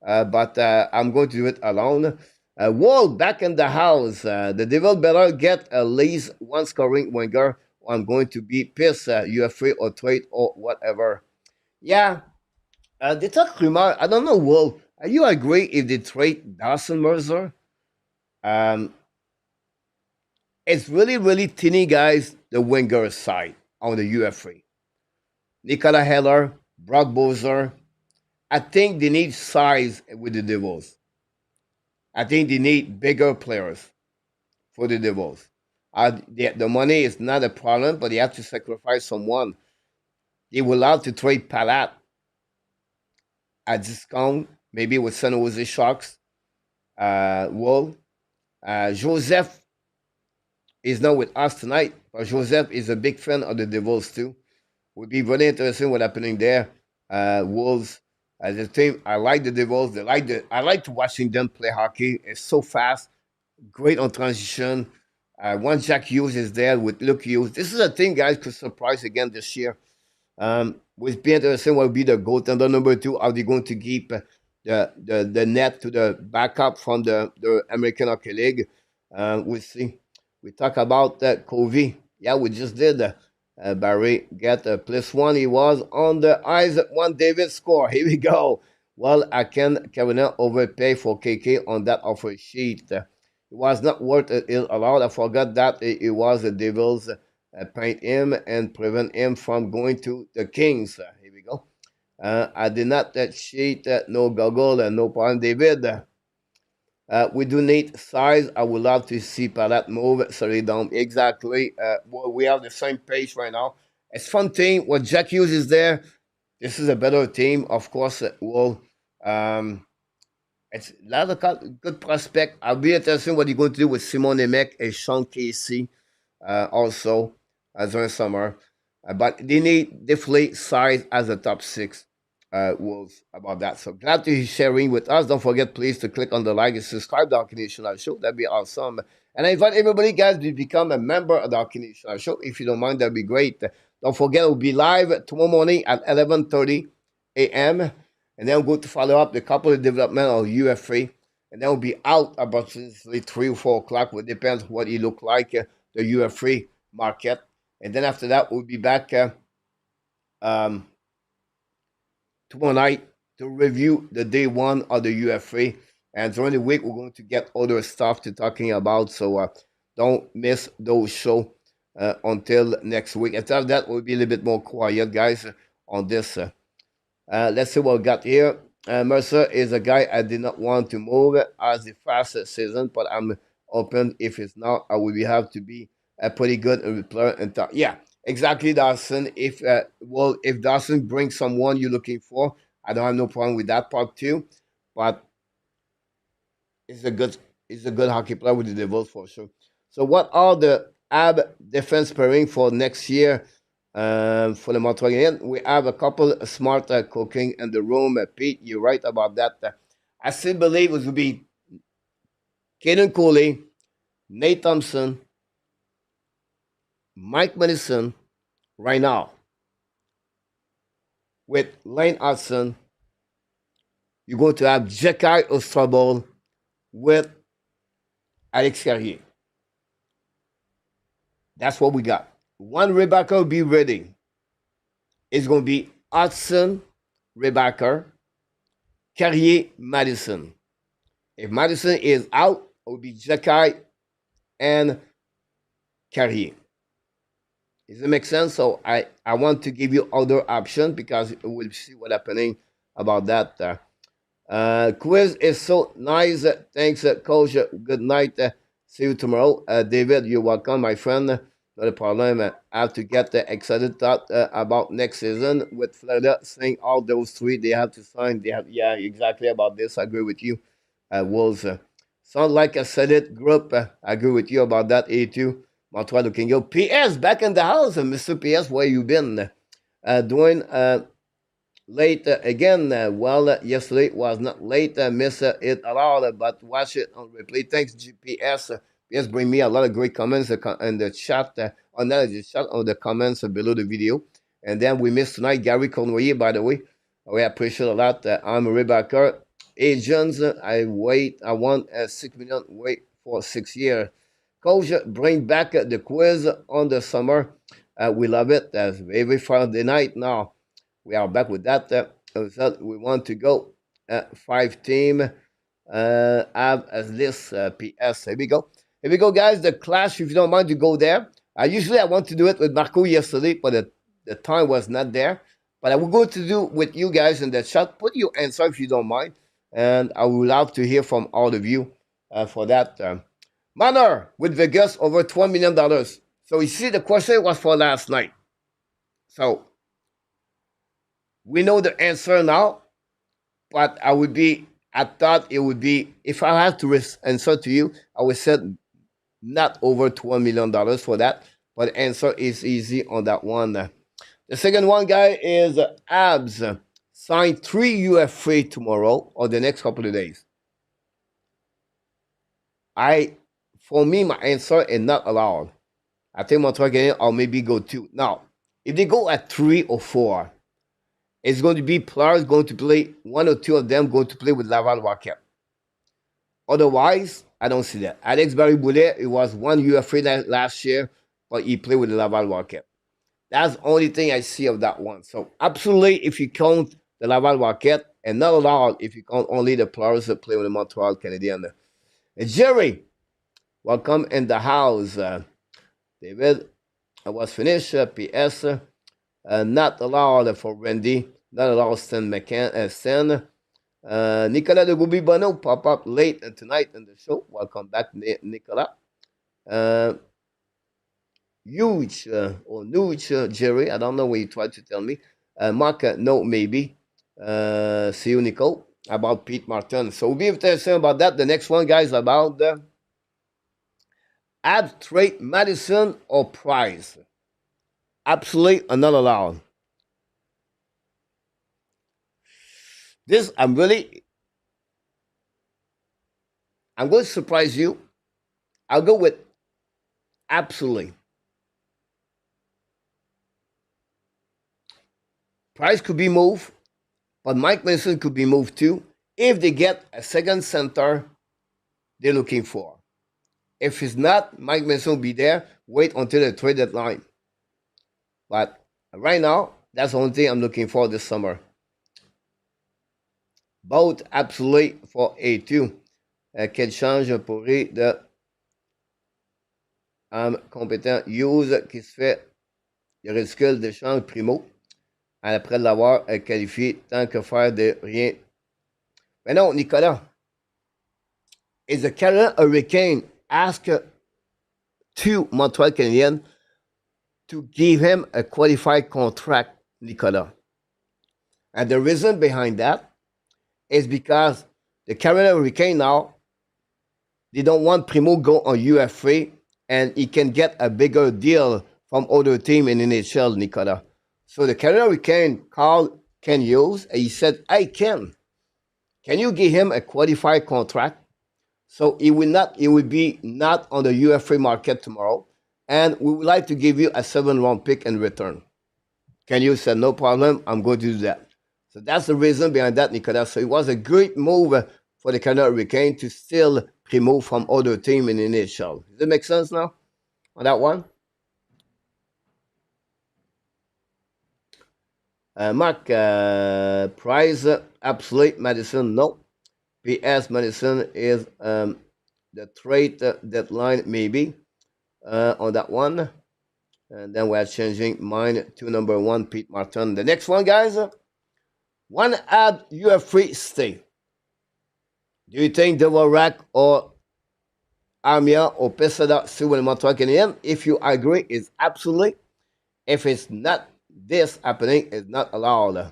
But I'm going to do it alone. Wall back in the house. The Devil better get at least one scoring winger. Or I'm going to be pissed. UF3 or trade or whatever. Yeah. They talk rumor. I don't know, Wall. You agree if they trade Dawson Mercer? It's really, really tiny, guys, the winger side on the UF3. Nicola Heller, Brock Bozer. I think they need size with the Devils. I think they need bigger players for the Devils. The money is not a problem, but they have to sacrifice someone. They will have to trade Palat at discount, maybe with San Jose Sharks. Wool. Joseph is not with us tonight, but Joseph is a big fan of the Devils too. Would be really interesting what's happening there. Wolves as a team. I like the Devils. I like watching them play hockey. It's so fast, great on transition. Once Jack Hughes is there with Luke Hughes, this is a thing, guys, could surprise again this year. With be interesting will be the goaltender number two. Are they going to keep the net to the backup from the American Hockey League? We'll see. We talk about Covey. Yeah, we just did. Barry get a +1. He was on the ice. One David score. Here we go. Well, I can Kevin overpay for KK on that offer sheet. It was not worth it allowed. I forgot that it was the Devils paint him and prevent him from going to the Kings. Here we go. I did not cheat, no goggle, and no problem, David. We do need size. I would love to see Palat move. Sorry, Dom. Exactly. Well, we have the same pace right now. It's fun team. When Jack Hughes is there, this is a better team. Of course, well, it's a lot of good prospect. I'll be interested what you're going to do with Simon Nemec and Sean Casey also during summer. But they need definitely size as a top six. Wolves about that. So glad to hear sharing with us. Don't forget, please, to click on the like and subscribe to our Canadian Show. That'd be awesome. And I invite everybody, guys, to become a member of the Canadian Show. If you don't mind, that'd be great. Don't forget, we'll be live tomorrow morning at 11:30 a.m. And then we'll go to follow up the couple of development of UFA. And then we'll be out about 3 or 4 o'clock. It depends what it look like, the UFA market. And then after that, we'll be back tomorrow night to review the day one of the UFA. And during the week, we're going to get other stuff to talking about. So don't miss those shows until next week. After that, we'll be a little bit more quiet, guys, on this. Let's see what we got here. Mercer is a guy I did not want to move as the fastest season, but I'm open. If it's not, I will have to be a pretty good player and talk. Yeah, exactly, Dawson. If Dawson brings someone you're looking for, I don't have no problem with that part too. But he's a good hockey player with the Devils for sure. So what are the AB defense pairing for next year? For the Montreal Canadiens, we have a couple of smart cooking in the room. Pete, you're right about that. I still believe it will be Caden Cooley, Nate Thompson, Mike Madison right now. With Lane Hudson, you're going to have Jekai Ostrobol with Alex Carrier. That's what we got. One Rebecca will be ready. It's going to be Hudson, Rebecca, Carrier, Madison. If Madison is out, it will be Jekai and Carrier. Does it make sense? So I want to give you other options because we'll see what's happening about that. Quiz is so nice. Thanks, Coach. Good night. See you tomorrow. David, you're welcome, my friend. Not a problem. I have to get excited thought about next season with Florida saying all those three they have to sign. Yeah, exactly about this. I agree with you. Wolves. Sound like I said it. Group. I agree with you about that. A2. Montreal looking good. PS back in the house. Mr. PS, where you been? Doing late again. Yesterday was not late. Miss it a lot, but watch it on replay. Thanks, GPS. Yes, bring me a lot of great comments in the chat, on the chat on the comments below the video. And then we missed tonight Gary Conway, by the way. We appreciate a lot. I'm Rebecca. Agents, I want 6 million, wait for 6 years. Coach, bring back the quiz on the summer. We love it. That's every Friday night now. We are back with that. We want to go 5 team. Have as this PS. Here we go. Here we go, guys. The clash, if you don't mind to go there. Usually I want to do it with Marco yesterday, but the time was not there. But I will go to do with you guys in the chat. Put your answer if you don't mind. And I would love to hear from all of you for that. Manor with Vegas over $12 million. So you see, the question was for last night. So we know the answer now. But I thought it would be, if I had to answer to you, I would say not over $12 million for that. But the answer is easy on that one. The second one, guy, is Habs. sign 3 UFA tomorrow or the next couple of days, I, for me, my answer is not allowed. I think Montreal Canadiens or maybe go 2. Now, if they go at 3 or 4, it's going to be players going to play, 1 or 2 of them going to play with Laval Rocket. Otherwise, I don't see that. Alex Barry-Boulet, it was 1 UFA last year, but he played with the Laval Rocket. That's the only thing I see of that one. So absolutely, if you count the Laval Rocket, and not allowed if you count only the players that play with the Montreal Canadiens. Jerry, welcome in the house. David, I was finished. PS, not allowed for Randy, not allowed Stan Stan. Nicolas de Goubi Bono pop up late tonight in the show. Welcome back, Nicolas. Huge or huge Jerry. I don't know what you tried to tell me. Mark, no, maybe. See you, Nicole. About Pete Martin. So we'll be interested about that. The next one, guys, about the add trade Madison or Price. Absolutely not allowed. This, I'm going to surprise you. I'll go with absolutely. Price could be moved, but Mike Mason could be moved too if they get a second center they're looking for. If it's not, Mike Mason will be there. Wait until the trade deadline. But right now, that's the only thing I'm looking for this summer. Both absolutely for A2. Quel change pourrait de compétent Hughes qui se fait le ridicule d'échange primo après l'avoir qualifié tant que faire de rien. Mais non, Nicolas, is the Canadian Hurricane ask to Montreal Canadiens to give him a qualified contract, Nicolas? And the reason behind that is because the Canadian Hurricane now, they don't want Primo go on UFA and he can get a bigger deal from other team in NHL, Nicolas. So the Canadian Hurricane called Kent Hughes and he said, hey, Ken, can you give him a qualified contract? So he will be not on the UFA market tomorrow. And we would like to give you a 7th-round pick in return. Kent Hughes said, no problem, I'm going to do that. So that's the reason behind that, Nicolas. So it was a great move for the Canadian Hurricane to still remove from other team in the NHL. Does it make sense now on that one? Mark, Price, absolute. Madison, no. PS, Madison is the trade deadline, maybe, on that one. And then we're changing mine to number 1, Pete Martin. The next one, guys, one add UFA stay. Do you think Dvorak or Armia or Pesada still will Montreal Canadiens? If you agree, it's absolutely. If it's not this happening, it's not allowed.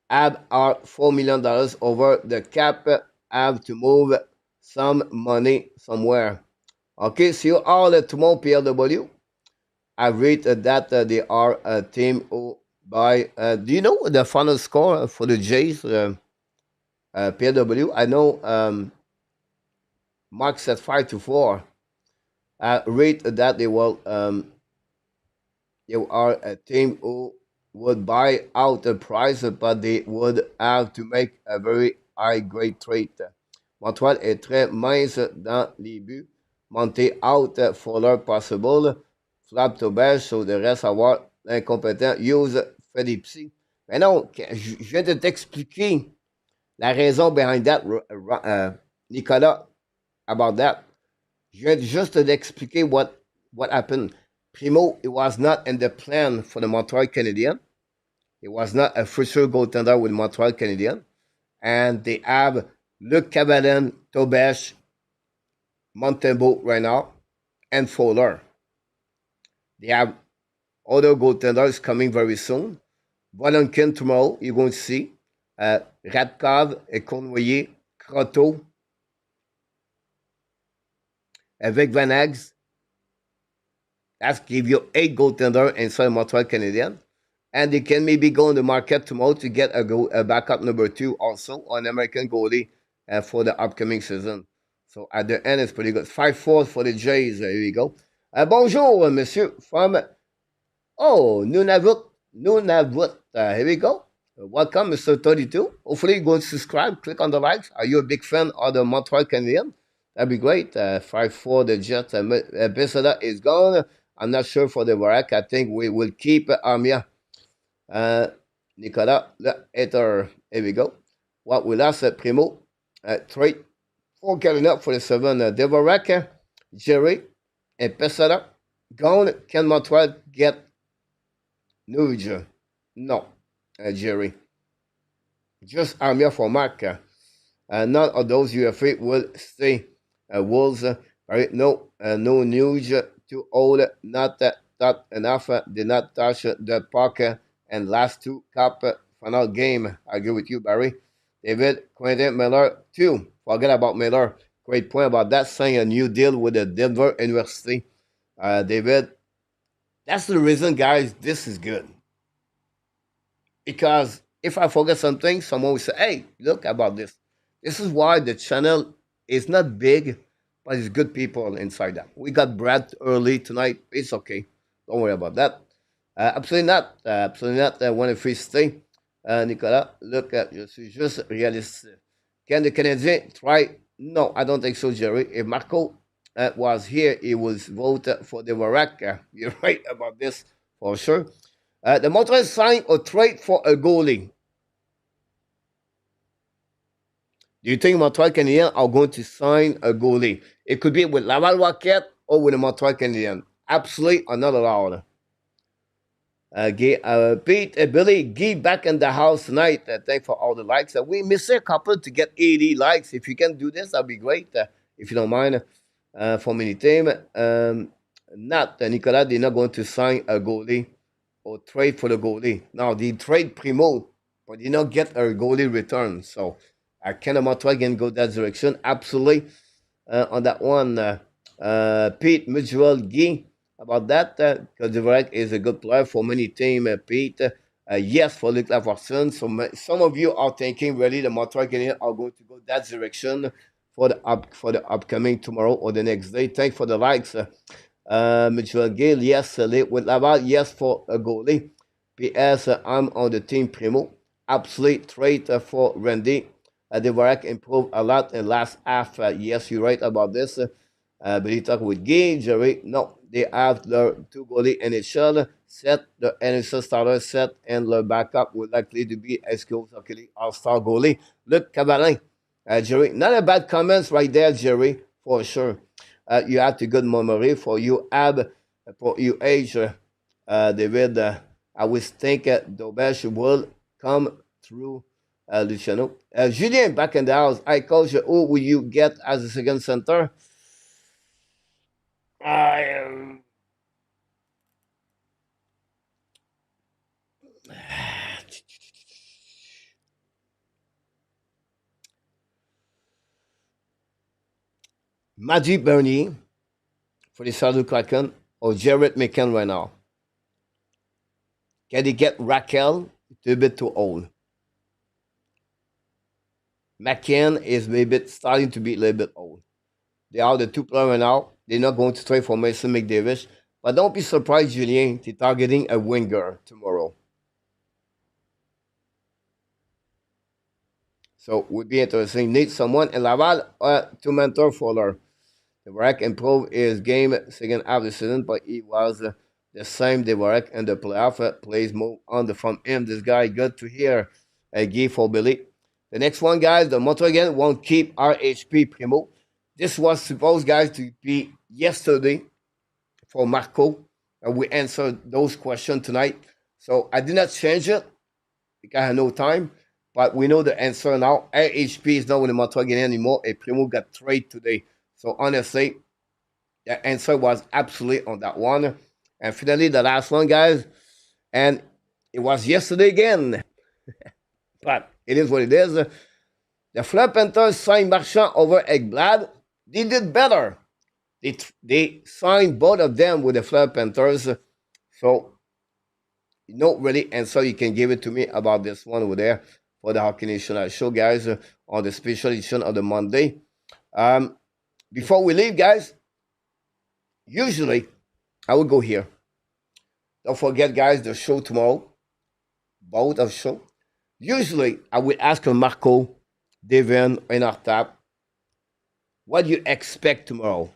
Add our $4 million over the cap. Have to move some money somewhere. Okay, see you all tomorrow, PLW. I read that they are a team who by. Do you know the final score for the Jays? PLW. I know Mark said 5-4. I read that they are a team who would buy out the price, but they would have to make a very high grade trade. Montreal est très mince dans les buts. Monter out for leur possible. Flap to beige, so de reste avoir l'incompétent Hughes fait des petits. Mais non, je viens de t'expliquer la raison behind that, Nicolas, about that. Je viens just to expliquer what happened. Primo, it was not in the plan for the Montreal Canadiens. It was not a future goaltender with Montreal Canadiens. And they have Luc Cabalan, Tobesh, Montembeau right now, and Fowler. They have other goaltenders coming very soon. Volonkin tomorrow, you're going to see. Radkov, Cournoyer, Croteau, Vic Van Eggs. That's give you 8 goaltenders inside Montreal Canadiens. And they can maybe go on the market tomorrow to get a backup number two also on American goalie for the upcoming season. So at the end, it's pretty good. 5-4 for the Jays. There you go. Bonjour, monsieur, from Nunavut. Nunavut. Here we go. Welcome, Mr. 32. Hopefully, you go and subscribe. Click on the likes. Are you a big fan of the Montreal Canadiens? That'd be great. 5-4, the Jets. Bissada is gone. I'm not sure for the Varak. I think we will keep Armia. Nicolas, le hater. Here we go. What we lost at Primo. Trade for getting up for the 7. Devorak, Jerry, and Pesada. Gone. Can Montreal get Nuge? No, Jerry. Just Armia for Mark. None of those UFA will stay. Wolves, right? No, no news. Too old. Not enough. Did not touch the puck. And last two cup final game. I agree with you, Barry. David, Quentin Miller, too. Forget about Miller. Great point about that. Signing a new deal with the Denver University. David, that's the reason, guys, this is good. Because if I forget something, someone will say, hey, look about this. This is why the channel is not big, but it's good people inside that. We got Brad early tonight. It's okay. Don't worry about that. Absolutely not. Absolutely not. One of free stay. Nicolas, look at je suis juste réaliste. Can the Canadiens try? No, I don't think so, Jerry. If Marco was here, he would vote for the Varak. You're right about this for sure. The Montreal signed or trade for a goalie. Do you think Montreal Canadiens are going to sign a goalie? It could be with Laval Rocket or with the Montreal Canadiens. Absolutely or not allowed. Pete, Billy, Guy back in the house tonight. Thanks for all the likes. We missed a couple to get 80 likes. If you can do this, that'd be great. If you don't mind. For many team, not Nicolas, they're not going to sign a goalie or trade for the goalie. Now, they trade Primo, but they not get a goalie return. So, can Montreal again go that direction? Absolutely. On that one, Pete, Mutual, Guy, about that, because Dvorak is a good player for many teams, Pete. Yes, for Luc Laforson. So some of you are thinking really the Montreal Canadiens are going to go that direction for the upcoming tomorrow or the next day. Thanks for the likes. Mitchell Gill, yes, with Laval, yes for a goalie. PS, I'm on the team Primo. Absolute trade for Randy. Dvorak improved a lot in last half. Yes, you're right about this. But he talked with Guy, Jerry. No, they have their two goalie NHL set, the NHL starter set, and their backup would likely to be Esco's All-Star goalie. Luc Cavalin. Jerry, not a bad comments right there, Jerry, for sure. You have to good memory for you for your age, David. I would think Dobesh will come through Luciano. Julien back in the house. I coach, who will you get as a second center? I Magic Bernier for the Saddle Kraken or Jared McCann right now. Can they get Raquel? It's a bit too old. McCann is maybe starting to be a little bit old. They are the two players right now. They're not going to trade for Mason McDavid. But don't be surprised, Julien, they're targeting a winger tomorrow. So would be interesting. Need someone in Laval to mentor Fuller. Dvorak improved his game second half of the season, but he was the same Dvorak in the playoff. Plays move on from him. This guy good to hear. Guy for Billy. The next one, guys, the Montreal again won't keep RHP Primo. This was supposed, guys, to be yesterday for Marco. And we answered those questions tonight. So I did not change it because I had no time. But we know the answer now. RHP is not with the Montreal anymore. A Primo got traded today. So honestly, the answer was absolutely on that one. And finally, the last one, guys. And it was yesterday again. But it is what it is. The Fleur Panthers signed Marchand over Ekblad. They did better. They signed both of them with the Fleur Panthers. So no really answer you can give it to me about this one over there for the Hockey Nation show, guys, on the special edition of the Monday. Before we leave, guys, usually I will go here. Don't forget, guys, the show tomorrow, both of show. Usually I will ask Marco, Devin, and Artap, what do you expect tomorrow?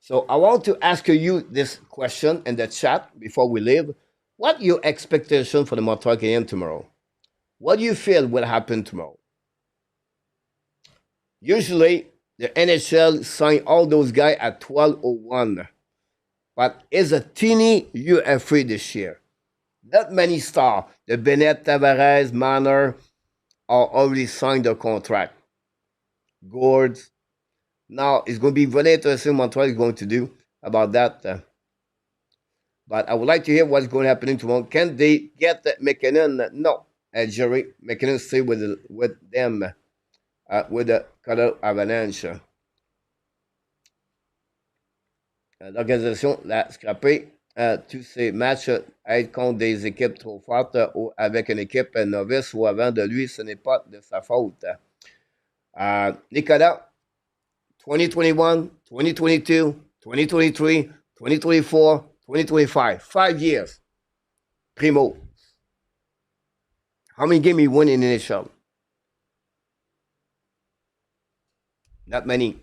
So I want to ask you this question in the chat before we leave. What your expectation for the Montreal Canadiens tomorrow? What do you feel will happen tomorrow? Usually, the NHL sign all those guys at 12:01, but it's a teeny UFA this year. Not many stars. The Bennett, Tavares, Manor are already signed their contract. Gourds. Now, it's going to be very interesting what Montreal is going to do about that. But I would like to hear what's going to happen tomorrow. Can they get McKinnon? No. Jerry, McKinnon stay with them, with the Colorado Avalanche. L'organisation l'a scrappé. Tous ces matchs, être contre des équipes trop fortes ou avec une équipe novice ou avant de lui, ce n'est pas de sa faute. Nicolas, 2021, 2022, 2023, 2024, 2025. 5 years. Primo. How many games he won in the NHL? Not many.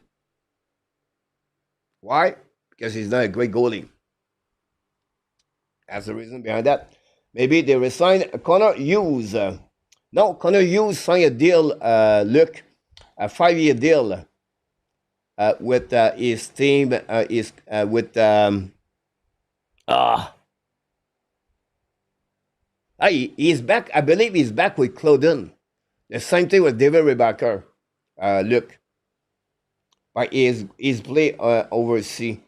Why? Because he's not a great goalie. That's the reason behind that. Maybe they resign Connor Hughes. No, Connor Hughes signed a deal, look, a 5-year deal with his team, he's back. I believe he's back with Claudin. The same thing with David Rebacker. Look, but he's played overseas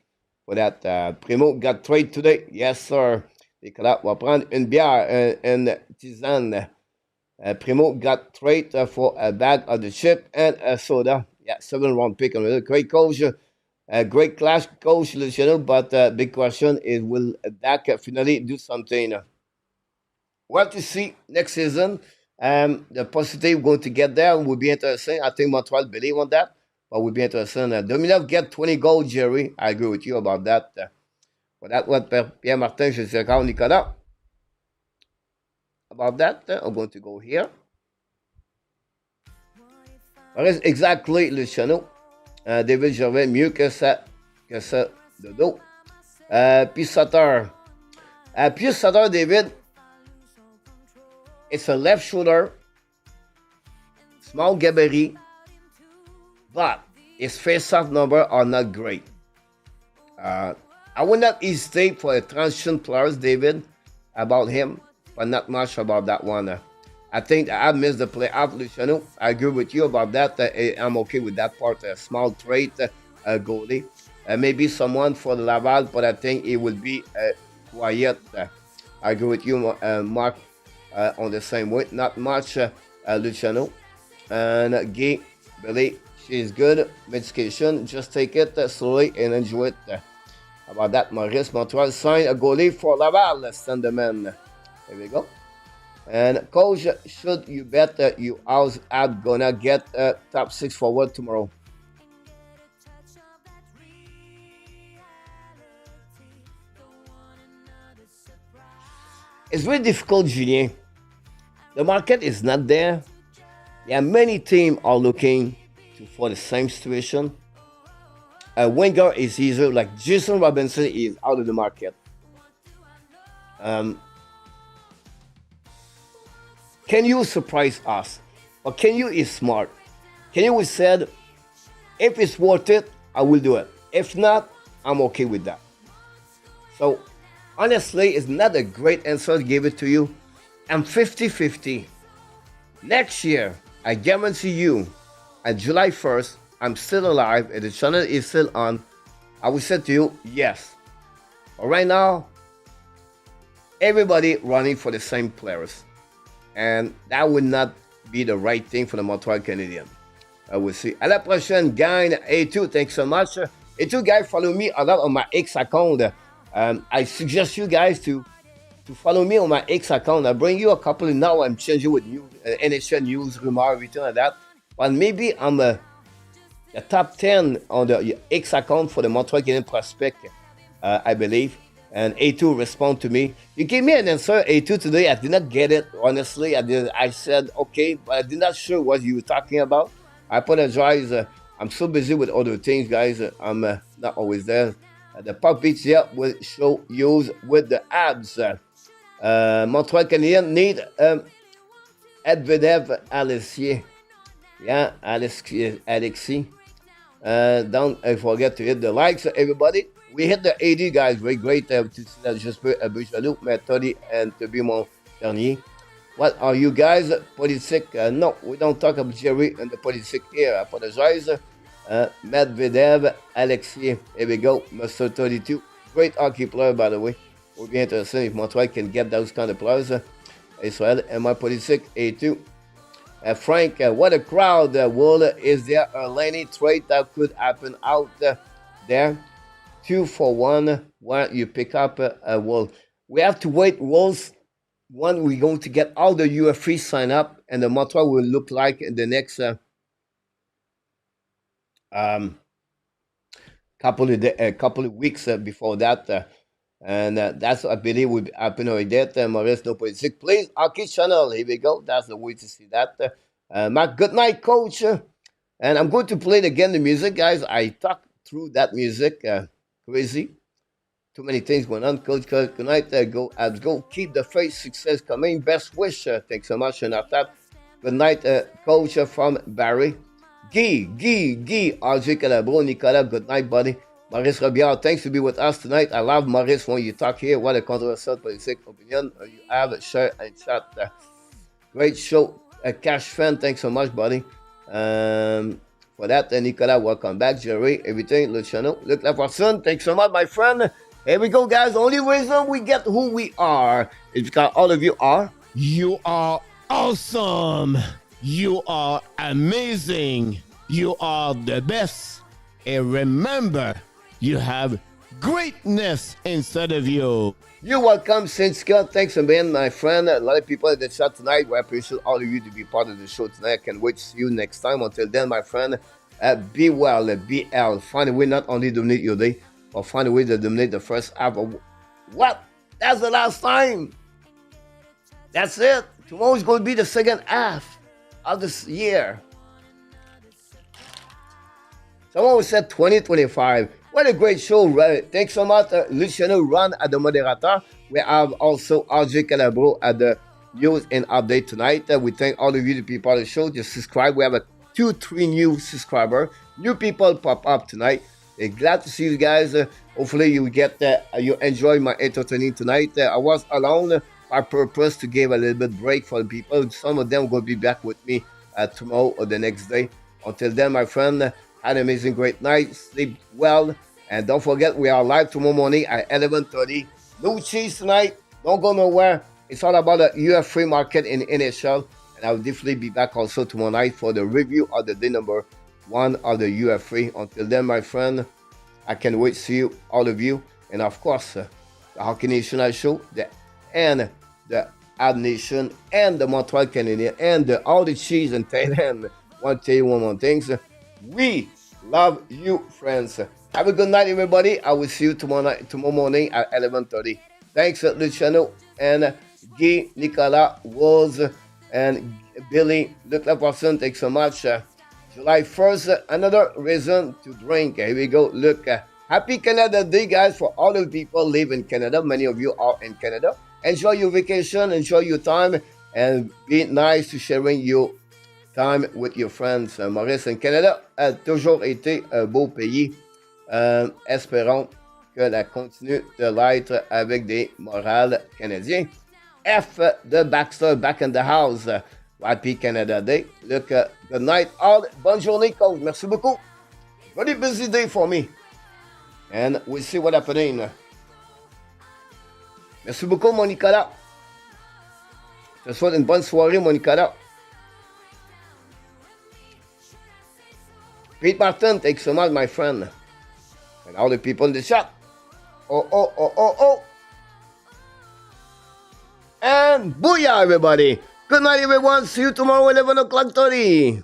for that. Primo got trade today. Yes, sir. Nicolas va prendre une bière, une tisane. Primo got trade for a bag of the chip and a soda. Yeah, 7th-round pick. Great coach. Great class coach, Luciano. But big question is, will Dak finally do something? Well, to see next season. The possibility we're going to get there will be interesting. I think Montreal believe on that, but will be interesting. Dominov get 20 goals, Jerry. I agree with you about that. For that one, Pierre Martin, je sais quand Nicolas. About that, I'm going to go here. Exactly, Luciano. David Gervais, mieux que ça de dos. Puis Sutter. Puis Sutter, David. It's a left shoulder, small gabarit, but his face-off numbers are not great. I would not hesitate for a transition players, David, about him, but not much about that one. I think I missed the playoff, Luciano. I agree with you about that. I'm okay with that part. A small trade goalie. Maybe someone for the Laval, but I think it will be quiet. I agree with you, Mark. On the same way, not much Luciano. And Guy, Billy, she's good. Medication, just take it slowly and enjoy it. About that, Maurice Montreal signed a goalie for Laval, send the man. There we go. And coach, should you bet you are gonna get top 6 forward tomorrow? It's very difficult, Julien. The market is not there. There are many teams are looking for the same situation. A winger is easier, like Jason Robinson is out of the market. Can you surprise us? Or can you is smart? Can you said, if it's worth it, I will do it. If not, I'm okay with that. So honestly, it's not a great answer to give it to you. I'm 50-50. Next year, I guarantee you, on July 1st, I'm still alive and the channel is still on. I will say to you, yes. But right now, everybody running for the same players. And that would not be the right thing for the Montreal Canadiens. I will see. À la prochaine, gang. A2, thanks so much. A2, guys, follow me a lot on my X account. I suggest you guys to to follow me on my X account. I bring you a couple of now. I'm changing with new NHL news, rumor, everything like that. But maybe I'm a top 10 on the X account for the Montreal Canadiens prospect, I believe. And A2 respond to me. You gave me an answer, A2, today. I did not get it, honestly. I said, okay, but I did not sure what you were talking about. I apologize. I'm so busy with other things, guys. I'm not always there. The Puck Beats here will show use with the Habs. Montreal Canadiens need Edvedev Alexis. Yeah, Alexis. Don't forget to hit the likes, everybody. We hit the 80, guys. Very great to see that. J'espère jaloux, mais Tony and to be mon dernier. What are you guys? Politique? No, we don't talk about Jerry and the politique here. I apologize. Medvedev, Alexis. Here we go. Mr. 32. Great hockey player, by the way. It would be interesting if Montreal can get those kind of players. Israel and my politique, A2. Frank, what a crowd. Is there a Lenny trade that could happen out there? 2-for-1 where you pick up Wool. We have to wait. Wolves, one, we're going to get all the UFE sign up, and the Montreal will look like in the next couple of weeks before that. And that's what I believe will happen already. Maurice No Politique. Please, Hockey Channel. Here we go. That's the way to see that. Mark, good night, coach. And I'm going to play again the music, guys. I talked through that music. Crazy. Too many things going on. Coach, good night. Go, Habs, go. Keep the faith. Success coming. Best wish. Thanks so much. And after, good night, coach from Barry. Guy, RJ Calabro, Nicolas, good night, buddy. Maurice Robillard, thanks to be with us tonight. I love Maurice when you talk here. What a controversial political opinion you have. Share and chat. Great show. Cash fan, thanks so much, buddy. For that, Nicolas, welcome back. Jerry, everything, Luciano. Look like person, thanks so much, my friend. Here we go, guys. The only reason we get who we are is because all of you are.
You are awesome. You are amazing. You are the best. And remember, you have greatness inside of you.
You're welcome, Saint Scott. Thanks again, my friend. A lot of people in the chat tonight. We appreciate all of you to be part of the show tonight. I can't wait to see you next time. Until then, my friend, be well, BL. Find a way not only dominate your day, but find a way to dominate the first half of what? That's the last time. That's it. Tomorrow's going to be the second half of this year. Someone said 2025. What a great show. Thanks so much, Luciano Ron at the moderator. We have also RJ Calabro at the news and update tonight. We thank all of you to be part of the show. Just subscribe. We have 2-3 new subscribers. New people pop up tonight. Glad to see you guys. Hopefully you get you enjoy my entertaining tonight. I was alone by purpose to give a little bit break for the people. Some of them will be back with me tomorrow or the next day. Until then, my friend, have an amazing, great night. Sleep well. And don't forget, we are live tomorrow morning at 11:30. No cheese tonight. Don't go nowhere. It's all about the UF free market in NHL. And I'll definitely be back also tomorrow night for the review of the day number 1 of the UF free. Until then, my friend, I can't wait to see you, all of you. And of course, the Hockey National Show, and the Ab Nation, and the Montreal Canadiens, and all the cheese in Thailand. I want to tell you one more thing. We love you, friends. Have a good night, everybody. I will see you tomorrow morning at 11:30. Thanks, Luciano and Guy, Nicolas, Wolves, and Billy. Look like person. Thanks so much. July 1st, another reason to drink. Here we go. Look, happy Canada Day, guys, for all the people live in Canada. Many of you are in Canada. Enjoy your vacation. Enjoy your time. And be nice to sharing your time with your friends. Maurice en Canada a toujours été un beau pays. Espérons que la continue de l'être avec des morales canadiens. F de Baxter back in the house. Happy Canada Day. Look, good night all. Bonne journée, coach. Merci beaucoup. Very busy day for me. And we'll see what happening. Merci beaucoup, mon Nicolas. Je te souhaite une bonne soirée, mon Nicolas. Pete Martin, thanks so much, my friend. And all the people in the chat. Oh. And booyah, everybody. Good night, everyone. See you tomorrow, 11 o'clock 30.